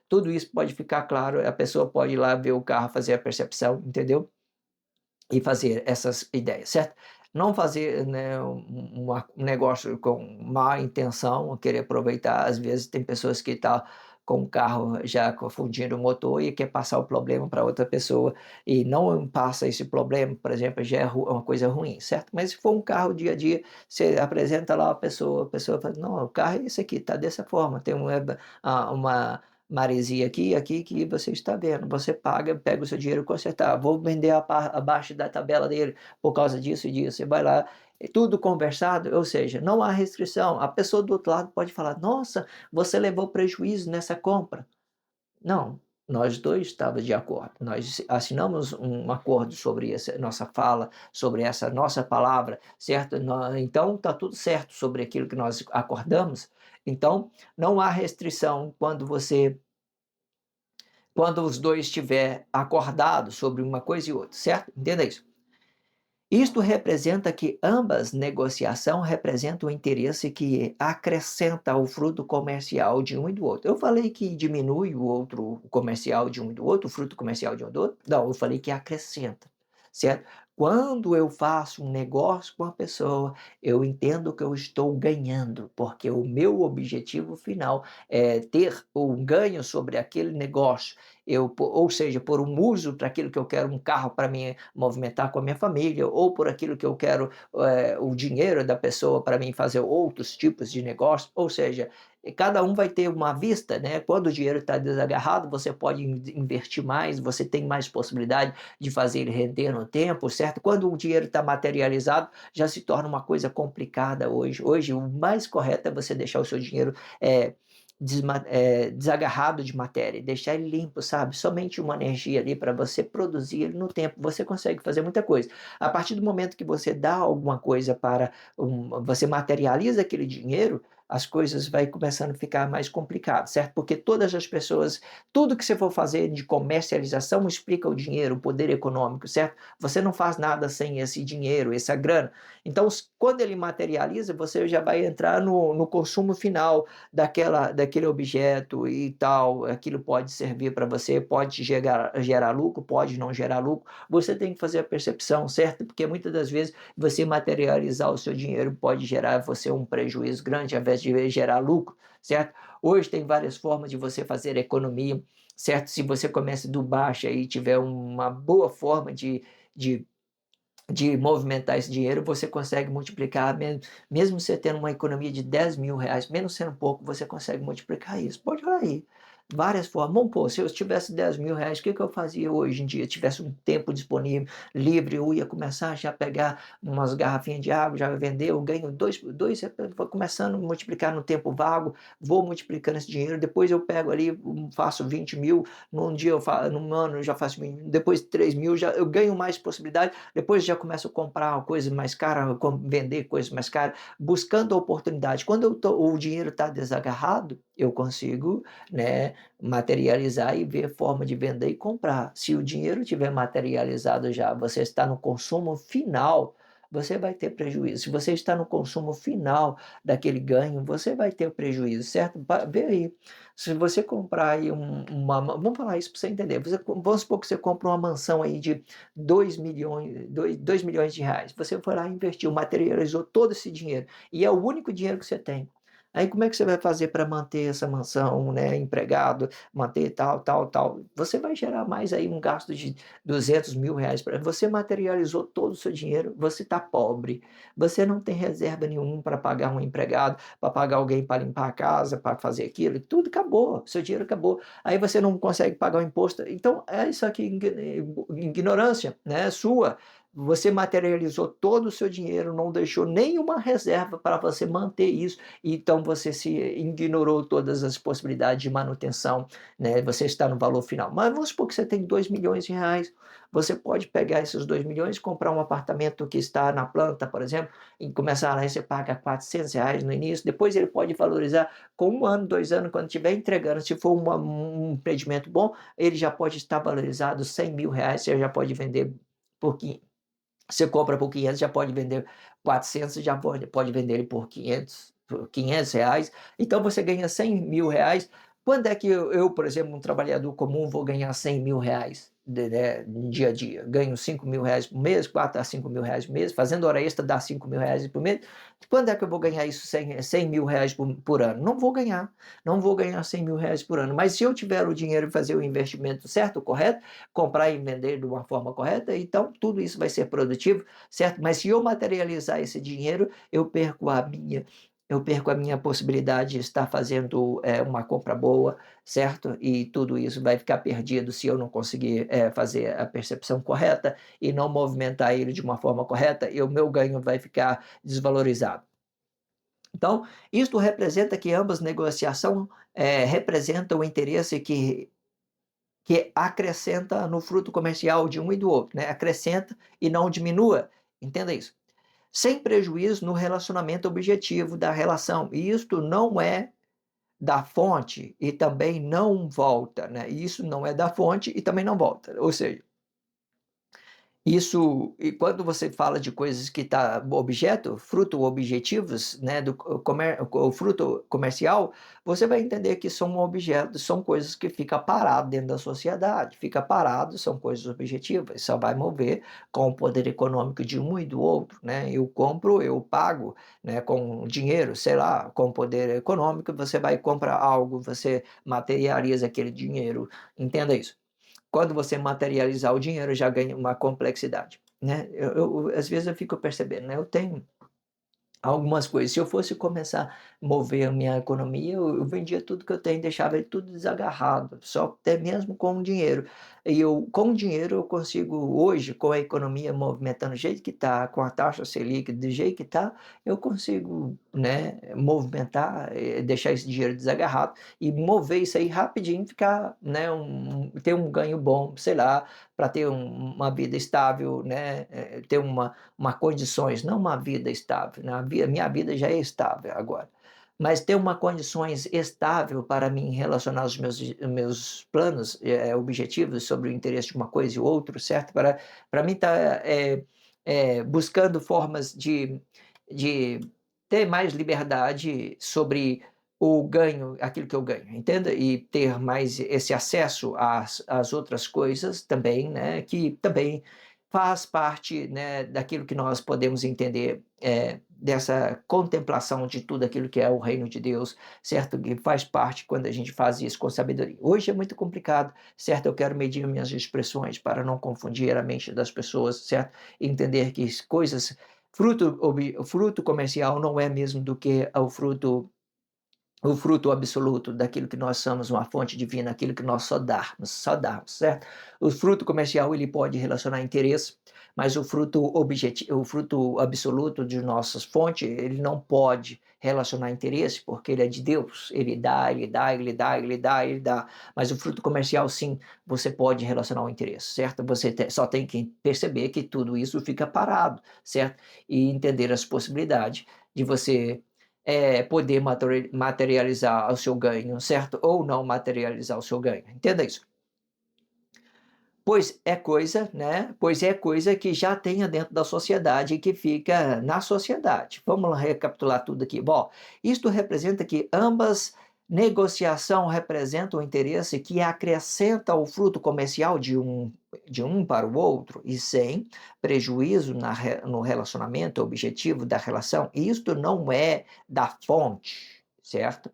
tudo isso pode ficar claro, a pessoa pode ir lá ver o carro, fazer a percepção, entendeu? E fazer essas ideias, certo? Não fazer, né, um negócio com má intenção, querer aproveitar. Às vezes tem pessoas que estão com o carro já confundindo o motor e quer passar o problema para outra pessoa e não passa esse problema, por exemplo, já é uma coisa ruim, certo? Mas se for um carro dia a dia, você apresenta lá a pessoa fala, não, o carro é esse aqui, está dessa forma, tem uma maresia aqui que você está vendo. Você paga, pega o seu dinheiro e consertar. Vou vender abaixo da tabela dele por causa disso e disso. Você vai lá, é tudo conversado, ou seja, não há restrição. A pessoa do outro lado pode falar: Nossa, você levou prejuízo nessa compra. Não, Nós 2 estávamos de acordo. Nós assinamos um acordo sobre essa nossa fala, sobre essa nossa palavra, certo? Então está tudo certo sobre aquilo que nós acordamos. Então, não há restrição quando os 2 estiver acordado sobre uma coisa e outra, certo? Entenda isso. Isto representa que ambas negociação representam o interesse que acrescenta ao fruto comercial de um e do outro. Eu falei que diminui o outro comercial de um e do outro, o fruto comercial de um e do outro? Não, eu falei que acrescenta, certo? Quando eu faço um negócio com a pessoa, eu entendo que eu estou ganhando, porque o meu objetivo final é ter um ganho sobre aquele negócio. Ou seja, por um uso para aquilo que eu quero, um carro para me movimentar com a minha família, ou por aquilo que eu quero, o dinheiro da pessoa para mim fazer outros tipos de negócio, ou seja, cada um vai ter uma vista, né? Quando o dinheiro está desagarrado, você pode investir mais, você tem mais possibilidade de fazer ele render no tempo, certo? Quando o dinheiro está materializado, já se torna uma coisa complicada hoje. Hoje, o mais correto é você deixar o seu dinheiro é, desagarrado de matéria, deixar ele limpo, sabe? Somente uma energia ali para você produzir ele no tempo. Você consegue fazer muita coisa. A partir do momento que você dá alguma coisa você materializa aquele dinheiro, as coisas vai começando a ficar mais complicado, certo? Porque todas as pessoas, tudo que você for fazer de comercialização explica o dinheiro, o poder econômico, certo? Você não faz nada sem esse dinheiro, essa grana. Então, quando ele materializa, você já vai entrar no consumo final daquele objeto e tal, aquilo pode servir para você, pode gerar lucro, pode não gerar lucro, você tem que fazer a percepção, certo? Porque muitas das vezes você materializar o seu dinheiro pode gerar você um prejuízo grande ao invés de gerar lucro, certo? Hoje tem várias formas de você fazer economia, certo? Se você começa do baixo e tiver uma boa forma de de movimentar esse dinheiro, você consegue multiplicar, mesmo você tendo uma economia de R$ 10.000, mesmo sendo pouco, você consegue multiplicar isso. Pode olhar aí. Várias formas. Vamos pôr, se eu tivesse R$ 10.000, o que eu fazia hoje em dia? Tivesse um tempo disponível, livre, eu ia começar já a pegar umas garrafinhas de água, já vender, eu ganho dois, vou começando a multiplicar no tempo vago, vou multiplicando esse dinheiro, depois eu pego ali, faço 20 mil, num dia eu faço, num ano eu já faço 20 mil, depois 3 mil, eu ganho mais possibilidade, depois já começo a comprar coisas mais caras, vender coisas mais caras, buscando oportunidade. Quando o dinheiro está desagarrado, eu consigo, né, materializar e ver forma de vender e comprar. Se o dinheiro tiver materializado já, você está no consumo final, você vai ter prejuízo. Se você está no consumo final daquele ganho, você vai ter prejuízo, certo? Vê aí. Se você comprar aí vamos falar isso para você entender. Vamos supor que você compra uma mansão aí de 2 milhões, 2 milhões de reais. Você foi lá e investiu, materializou todo esse dinheiro. E é o único dinheiro que você tem. Aí como é que você vai fazer para manter essa mansão, né, empregado, manter tal, tal, tal? Você vai gerar mais aí um gasto de R$ 200.000. Você materializou todo o seu dinheiro, você está pobre, você não tem reserva nenhuma para pagar um empregado, para pagar alguém para limpar a casa, para fazer aquilo, tudo acabou, seu dinheiro acabou. Aí você não consegue pagar o imposto. Então, é isso aqui, ignorância, né, sua. Você materializou todo o seu dinheiro, não deixou nenhuma reserva para você manter isso, então você se ignorou todas as possibilidades de manutenção, né? Você está no valor final. Mas vamos supor que você tem R$ 2 milhões, você pode pegar esses 2 milhões, comprar um apartamento que está na planta, por exemplo, e começar lá, você paga R$ 400 no início, depois ele pode valorizar com 1 ano, 2 anos, quando estiver entregando, se for um empreendimento bom, ele já pode estar valorizado R$ 100.000, você já pode vender por 500. Você compra por 500, já pode vender 400, já pode vender ele por 500 reais. Então você ganha R$ 100.000. Quando é que por exemplo, um trabalhador comum, vou ganhar R$ 100.000 né, no dia a dia? Ganho R$ 5.000 por mês, 4 a R$ 5.000 por mês, fazendo hora extra dá R$ 5.000 por mês. Quando é que eu vou ganhar isso, R$ 100.000 por ano? Não vou ganhar. Não vou ganhar R$ 100.000 por ano. Mas se eu tiver o dinheiro e fazer o investimento certo, correto, comprar e vender de uma forma correta, então tudo isso vai ser produtivo, certo? Mas se eu materializar esse dinheiro, eu perco a minha possibilidade de estar fazendo uma compra boa, certo? E tudo isso vai ficar perdido se eu não conseguir fazer a percepção correta e não movimentar ele de uma forma correta, e o meu ganho vai ficar desvalorizado. Então, isto representa que ambas negociação representam o interesse que acrescenta no fruto comercial de um e do outro, né? Acrescenta e não diminua. Entenda isso. Sem prejuízo no relacionamento objetivo da relação. E isto não é da fonte e também não volta, né? Isso não é da fonte e também não volta. Ou seja, isso, e quando você fala de coisas que está objeto, fruto objetivos, né, o fruto comercial, você vai entender que são objetos, são coisas que ficam paradas dentro da sociedade, fica parado, são coisas objetivas, só vai mover com o poder econômico de um e do outro, né? Eu compro, eu pago, né, com dinheiro, sei lá, com poder econômico, você vai comprar algo, você materializa aquele dinheiro, entenda isso. Quando você materializar o dinheiro, já ganha uma complexidade, né? Às vezes eu fico percebendo, né? Eu tenho algumas coisas. Se eu fosse começar a mover a minha economia, eu vendia tudo que eu tenho, deixava ele tudo desagarrado, só até mesmo com o dinheiro. E com o dinheiro eu consigo, hoje, com a economia movimentando do jeito que está, com a taxa Selic do jeito que está, eu consigo, né, movimentar, deixar esse dinheiro desagarrado e mover isso aí rapidinho, ficar, né, ter um ganho bom, sei lá, para ter uma vida estável, né, ter uma condições, não uma vida estável, né? Minha vida já é estável agora, mas ter uma condições estável para mim relacionar os meus planos, objetivos sobre o interesse de uma coisa e outra, certo? Para mim tá buscando formas de ter mais liberdade sobre o ganho, aquilo que eu ganho, entenda? E ter mais esse acesso às outras coisas também, né? Que também faz parte, né, daquilo que nós podemos entender, dessa contemplação de tudo aquilo que é o reino de Deus, certo? Que faz parte quando a gente faz isso com sabedoria. Hoje é muito complicado, certo? Eu quero medir minhas expressões para não confundir a mente das pessoas, certo? Entender que coisas, fruto comercial não é mesmo do que o fruto absoluto daquilo que nós somos, uma fonte divina, aquilo que nós só darmos, certo? O fruto comercial ele pode relacionar interesse, mas o fruto absoluto de nossas fontes, ele não pode relacionar interesse, porque ele é de Deus, ele dá, ele dá, ele dá, ele dá, ele dá. Mas o fruto comercial, sim, você pode relacionar o interesse, certo? Você só tem que perceber que tudo isso fica parado, certo? E entender as possibilidades de você poder materializar o seu ganho, certo? Ou não materializar o seu ganho. Entenda isso. Pois é coisa, né? Pois é coisa que já tenha dentro da sociedade e que fica na sociedade. Vamos lá recapitular tudo aqui. Bom, isto representa que ambas negociação representa um interesse que acrescenta o fruto comercial de um para o outro e sem prejuízo no relacionamento objetivo da relação. Isto não é da fonte, certo?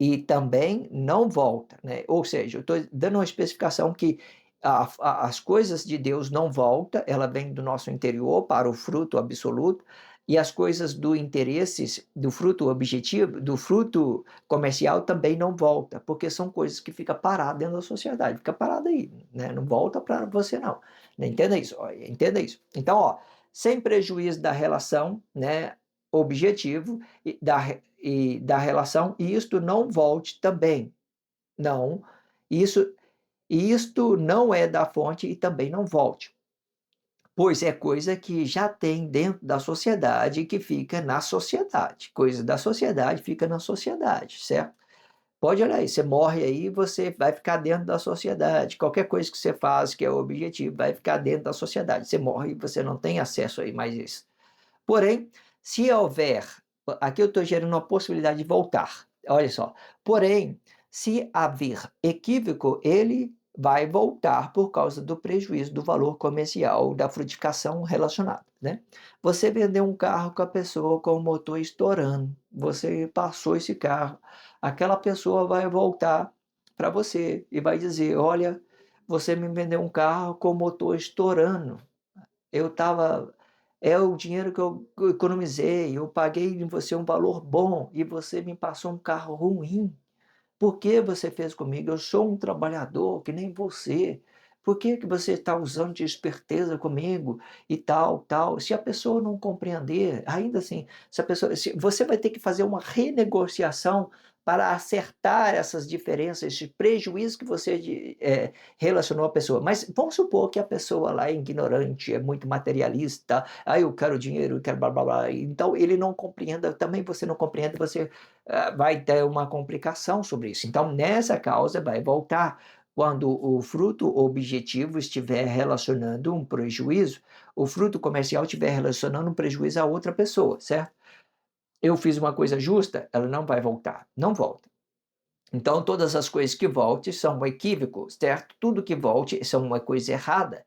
E também não volta, né? Ou seja, eu estou dando uma especificação que as coisas de Deus não volta, ela vem do nosso interior para o fruto absoluto, e as coisas do interesse, do fruto objetivo, do fruto comercial também não volta, porque são coisas que ficam paradas dentro da sociedade, fica parada aí, né? Não volta para você não. Entenda isso, ó, entenda isso. Então, ó, sem prejuízo da relação, né, objetivo e da relação, e isto não volte também. Não, isso, isto não é da fonte e também não volte, pois é coisa que já tem dentro da sociedade e que fica na sociedade. Coisa da sociedade fica na sociedade, certo? Pode olhar aí, você morre aí, você vai ficar dentro da sociedade. Qualquer coisa que você faz, que é o objetivo, vai ficar dentro da sociedade. Você morre e você não tem acesso aí mais isso. Porém, se houver, aqui eu estou gerando uma possibilidade de voltar. Olha só. Porém, se haver equívoco, ele vai voltar por causa do prejuízo do valor comercial da frutificação relacionada, né? Você vendeu um carro com a pessoa com o motor estourando, você passou esse carro, aquela pessoa vai voltar para você e vai dizer: olha, você me vendeu um carro com o motor estourando. Eu estava é o dinheiro que eu economizei, eu paguei em você um valor bom e você me passou um carro ruim. Por que você fez comigo? Eu sou um trabalhador que nem você. Por que que você está usando de esperteza comigo e tal, tal? Se a pessoa não compreender, ainda assim, se a pessoa se você vai ter que fazer uma renegociação para acertar essas diferenças, esse prejuízo que você relacionou à pessoa. Mas vamos supor que a pessoa lá é ignorante, é muito materialista, "ah, eu quero dinheiro, eu quero blá blá blá", então ele não compreenda, também você não compreende, você, vai ter uma complicação sobre isso. Então nessa causa vai voltar quando o fruto objetivo estiver relacionando um prejuízo, o fruto comercial estiver relacionando um prejuízo a outra pessoa, certo? Eu fiz uma coisa justa, ela não vai voltar, não volta. Então, todas as coisas que volte são um equívoco, certo? Tudo que volte são uma coisa errada.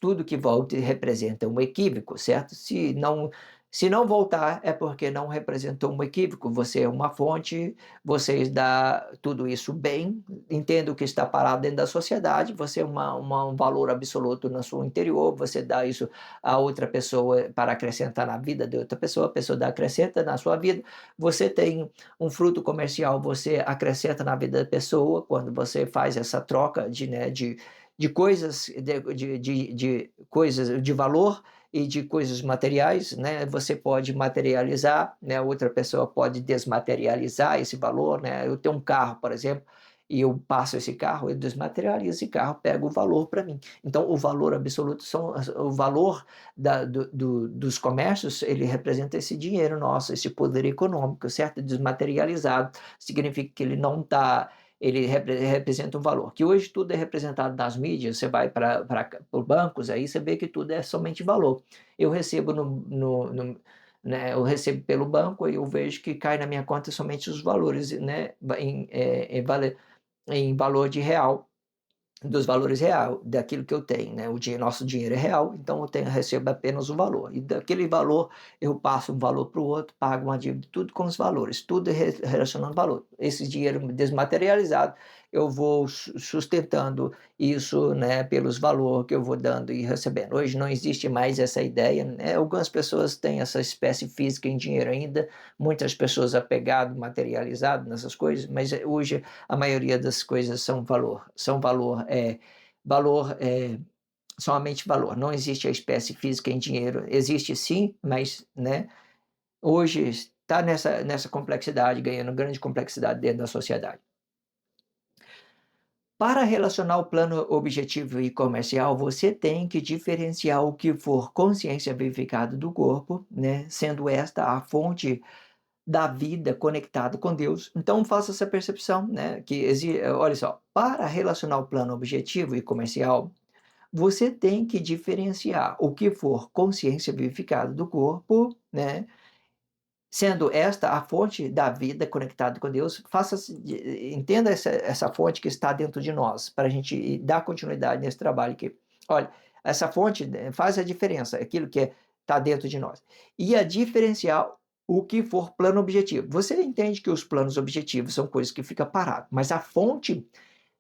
Tudo que volte representa um equívoco, certo? Se não voltar, é porque não representou um equívoco. Você é uma fonte, você dá tudo isso bem, entenda o que está parado dentro da sociedade, você é um valor absoluto no seu interior, você dá isso a outra pessoa para acrescentar na vida de outra pessoa, a pessoa dá, acrescenta na sua vida. Você tem um fruto comercial, você acrescenta na vida da pessoa quando você faz essa troca de coisas, de coisas de valor e de coisas materiais, né? Você pode materializar, né? Outra pessoa pode desmaterializar esse valor, né? Eu tenho um carro, por exemplo, e eu passo esse carro, eu desmaterializo esse carro, pego o valor para mim. Então, o valor absoluto são o valor dos comércios, ele representa esse dinheiro nosso, esse poder econômico, certo? Desmaterializado, significa que ele não está, ele representa um valor. Que hoje tudo é representado nas mídias, você vai para bancos, aí você vê que tudo é somente valor. Eu recebo né, eu recebo pelo banco e eu vejo que cai na minha conta somente os valores, né, em valor de real, dos valores real, daquilo que eu tenho, né? Nosso dinheiro é real, então recebo apenas o valor. E daquele valor eu passo um valor para o outro, pago uma dívida, tudo com os valores, tudo relacionando valor. Esse dinheiro desmaterializado, eu vou sustentando isso, né, pelos valores que eu vou dando e recebendo. Hoje não existe mais essa ideia, né? Algumas pessoas têm essa espécie física em dinheiro ainda, muitas pessoas apegado, materializado nessas coisas, mas hoje a maioria das coisas são valor somente valor. Não existe a espécie física em dinheiro. Existe sim, mas, né, hoje está nessa complexidade, ganhando grande complexidade dentro da sociedade. Para relacionar o plano objetivo e comercial, você tem que diferenciar o que for consciência vivificada do corpo, né, sendo esta a fonte da vida conectado com Deus. Então faça essa percepção, né, olha só, para relacionar o plano objetivo e comercial, você tem que diferenciar o que for consciência vivificada do corpo, né, sendo esta a fonte da vida conectada com Deus. Entenda essa fonte que está dentro de nós, para a gente dar continuidade nesse trabalho aqui. Olha, essa fonte, né, faz a diferença, aquilo que está dentro de nós. E a diferenciar o que for plano objetivo. Você entende que os planos objetivos são coisas que ficam paradas, mas a fonte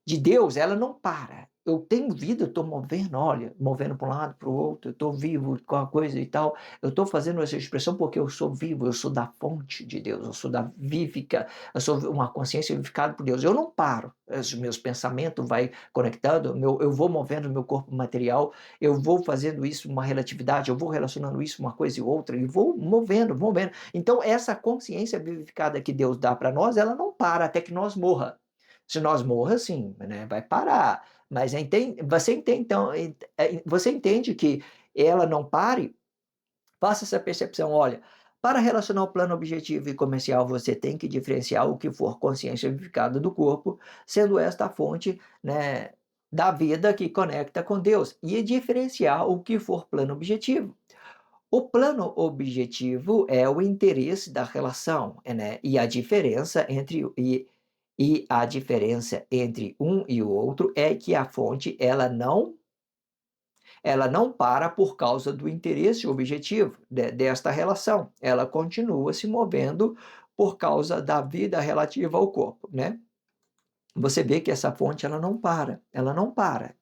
de Deus, ela não para. Eu tenho vida, eu estou movendo, olha, movendo para um lado, para o outro, eu estou vivo com a coisa e tal. Eu estou fazendo essa expressão porque eu sou vivo, eu sou da fonte de Deus, eu sou da vívica, eu sou uma consciência vivificada por Deus. Eu não paro, os meus pensamentos vai conectando, eu vou movendo o meu corpo material, eu vou fazendo isso uma relatividade, eu vou relacionando isso uma coisa e outra, e vou movendo, movendo. Então, essa consciência vivificada que Deus dá para nós, ela não para até que nós morra. Se nós morra, sim, né, vai parar. Mas você entende que ela não pare? Faça essa percepção. Olha, para relacionar o plano objetivo e comercial, você tem que diferenciar o que for consciência vivificada do corpo, sendo esta a fonte, né, da vida que conecta com Deus, e diferenciar o que for plano objetivo. O plano objetivo é o interesse da relação, né? E a diferença entre um e o outro é que a fonte ela não para por causa do interesse objetivo desta relação. Ela continua se movendo por causa da vida relativa ao corpo, né? você vê que essa fonte ela não para,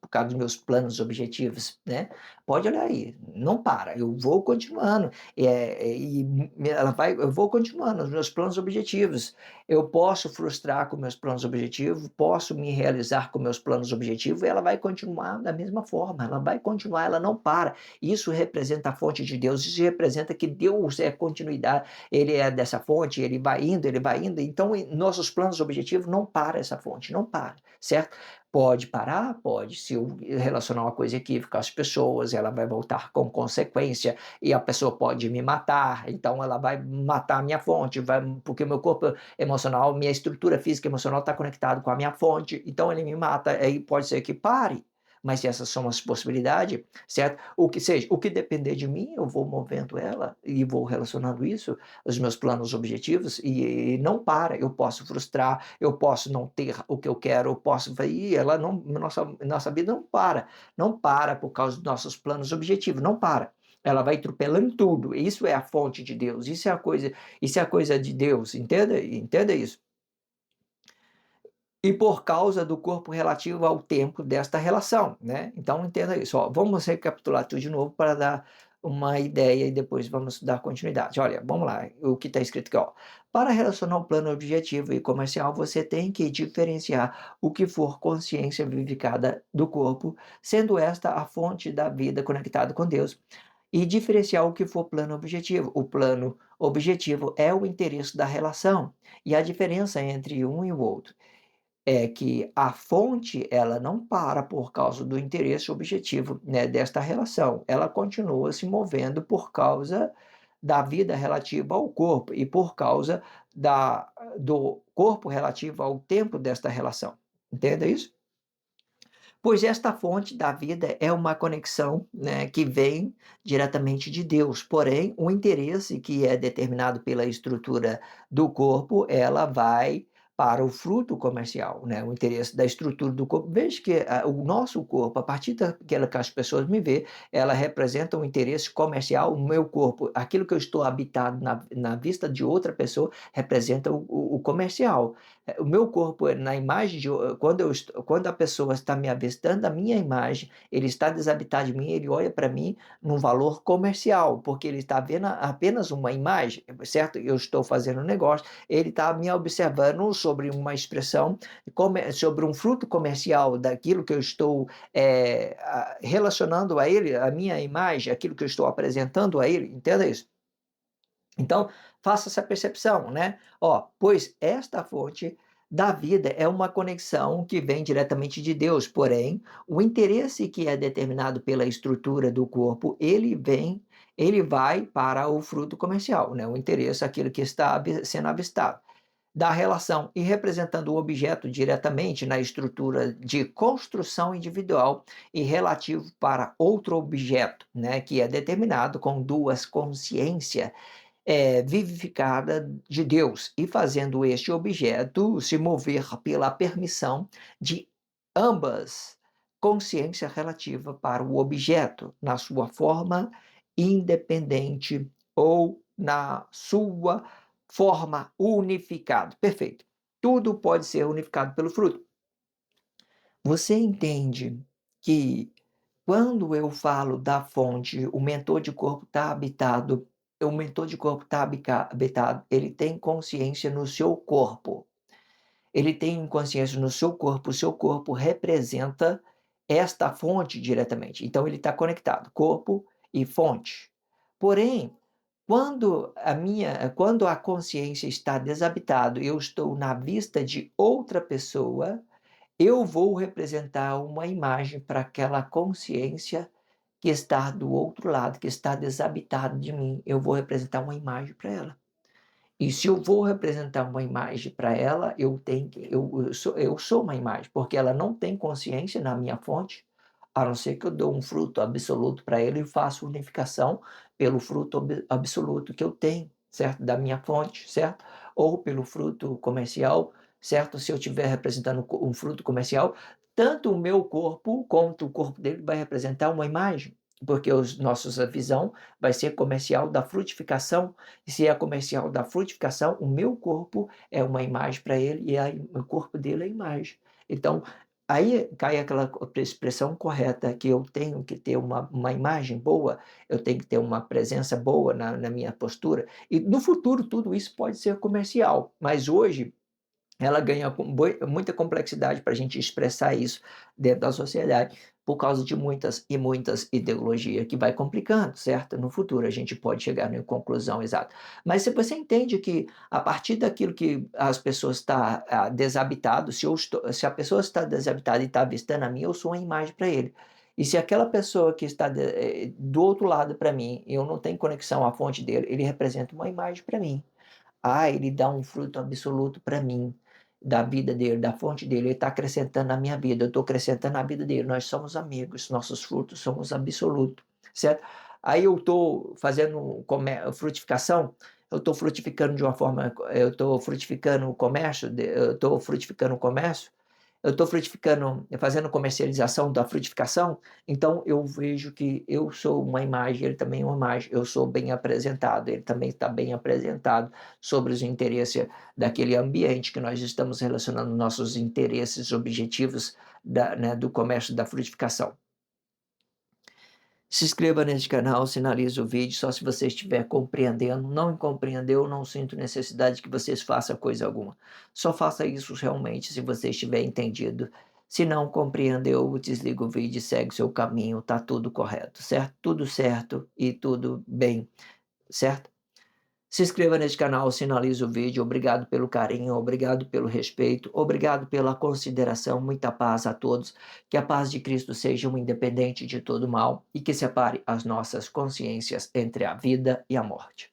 por causa dos meus planos objetivos, né. Pode olhar aí, não para, eu vou continuando, eu vou continuando os meus planos objetivos. Eu posso frustrar com meus planos objetivos, posso me realizar com meus planos objetivos, e ela vai continuar da mesma forma, ela vai continuar, ela não para. Isso representa a fonte de Deus, isso representa que Deus é continuidade, ele é dessa fonte, ele vai indo, então em nossos planos objetivos não para essa fonte, não para, certo? Pode parar? Pode, se eu relacionar uma coisa equívoca às pessoas, ela vai voltar com consequência, e a pessoa pode me matar, então ela vai matar a minha fonte, porque o meu corpo emocional, minha estrutura física e emocional está conectado com a minha fonte, então ele me mata, aí pode ser que pare, mas essas são as possibilidades, certo? O que seja, o que depender de mim, eu vou movendo ela e vou relacionando isso os meus planos objetivos e não para, eu posso frustrar, eu posso não ter o que eu quero, eu posso e ela não nossa vida não para, não para por causa dos nossos planos objetivos, não para. Ela vai atropelando tudo, isso é a fonte de Deus, isso é a coisa de Deus, entenda isso. E por causa do corpo relativo ao tempo desta relação, né. Então entenda isso, ó, vamos recapitular tudo de novo para dar uma ideia e depois vamos dar continuidade. Olha, vamos lá, o que está escrito aqui, ó: "Para relacionar o plano objetivo e comercial, você tem que diferenciar o que for consciência vivificada do corpo, sendo esta a fonte da vida conectada com Deus, e diferenciar o que for plano objetivo. O plano objetivo é o interesse da relação, e a diferença entre um e o outro é que a fonte, ela não para por causa do interesse objetivo, né, desta relação, ela continua se movendo por causa da vida relativa ao corpo e por causa do corpo relativo ao tempo desta relação. Entenda isso? Pois esta fonte da vida é uma conexão, né, que vem diretamente de Deus, porém o interesse que é determinado pela estrutura do corpo, ela vai para o fruto comercial, né, o interesse da estrutura do corpo. Veja que o nosso corpo, a partir daquela que as pessoas me vê, ela representa um interesse comercial, o meu corpo, aquilo que eu estou habitado na vista de outra pessoa, representa o comercial. O meu corpo na imagem de quando a pessoa está me avistando a minha imagem, ele está desabitado de mim, ele olha para mim num valor comercial, porque ele está vendo apenas uma imagem, certo? Eu estou fazendo um negócio, ele está me observando sobre uma expressão, sobre um fruto comercial daquilo que eu estou, relacionando a ele, a minha imagem, aquilo que eu estou apresentando a ele, entenda isso. Então, faça essa percepção, né? Ó, pois esta fonte da vida é uma conexão que vem diretamente de Deus, porém, o interesse que é determinado pela estrutura do corpo, ele vai para o fruto comercial, né? O interesse, aquilo que está sendo avistado da relação e representando o objeto diretamente na estrutura de construção individual e relativo para outro objeto, né, que é determinado com duas consciências vivificada de Deus e fazendo este objeto se mover pela permissão de ambas consciência relativa para o objeto, na sua forma independente ou na sua forma unificada. Perfeito. Tudo pode ser unificado pelo fruto. Você entende que quando eu falo da fonte, o mentor de corpo está habitado, o mentor de corpo está habitado, ele tem consciência no seu corpo. Ele tem consciência no seu corpo, o seu corpo representa esta fonte diretamente. Então ele está conectado, corpo e fonte. Porém, quando a consciência está desabitada, eu estou na vista de outra pessoa, eu vou representar uma imagem para aquela consciência que está do outro lado, que está desabitada de mim. Eu vou representar uma imagem para ela. E se eu vou representar uma imagem para ela, eu sou uma imagem, porque ela não tem consciência na minha fonte, a não ser que eu dou um fruto absoluto para ela e faço unificação pelo fruto absoluto que eu tenho, certo? Da minha fonte, certo? Ou pelo fruto comercial, certo? Se eu estiver representando um fruto comercial, tanto o meu corpo quanto o corpo dele vai representar uma imagem. porque os nossos a visão vai ser comercial da frutificação, e se é comercial da frutificação, o meu corpo é uma imagem para ele e o corpo dele é a imagem. Então, aí cai aquela expressão correta que eu tenho que ter uma imagem boa, eu tenho que ter uma presença boa na minha postura, e no futuro tudo isso pode ser comercial, mas hoje ela ganha muita complexidade para a gente expressar isso dentro da sociedade, por causa de muitas e muitas ideologias que vai complicando, certo? No futuro a gente pode chegar numa conclusão exata. Mas se você entende que a partir daquilo que as pessoas estão desabitado, se a pessoa está desabitada e está avistando a mim, eu sou uma imagem para ele. E se aquela pessoa que está do outro lado para mim, eu não tenho conexão à fonte dele, ele representa uma imagem para mim. Ah, ele dá um fruto absoluto para mim, da vida dele, da fonte dele, ele está acrescentando na minha vida, eu estou acrescentando na vida dele, nós somos amigos, nossos frutos somos absolutos, certo? Aí eu estou fazendo frutificação, eu estou frutificando de uma forma, eu estou frutificando o comércio, eu estou frutificando o comércio, eu estou frutificando, fazendo comercialização da frutificação, então eu vejo que eu sou uma imagem, ele também é uma imagem, eu sou bem apresentado, ele também está bem apresentado sobre os interesses daquele ambiente que nós estamos relacionando nossos interesses, objetivos né, do comércio da frutificação. Se inscreva neste canal, sinalize o vídeo, só se você estiver compreendendo. Não compreendeu, não sinto necessidade que vocês façam coisa alguma. Só faça isso realmente se você estiver entendido. Se não compreendeu, desliga o vídeo e segue seu caminho, tá tudo correto, certo? Tudo certo e tudo bem, certo? Se inscreva neste canal, sinalize o vídeo. Obrigado pelo carinho, obrigado pelo respeito, obrigado pela consideração. Muita paz a todos. Que a paz de Cristo seja um independente de todo mal e que separe as nossas consciências entre a vida e a morte.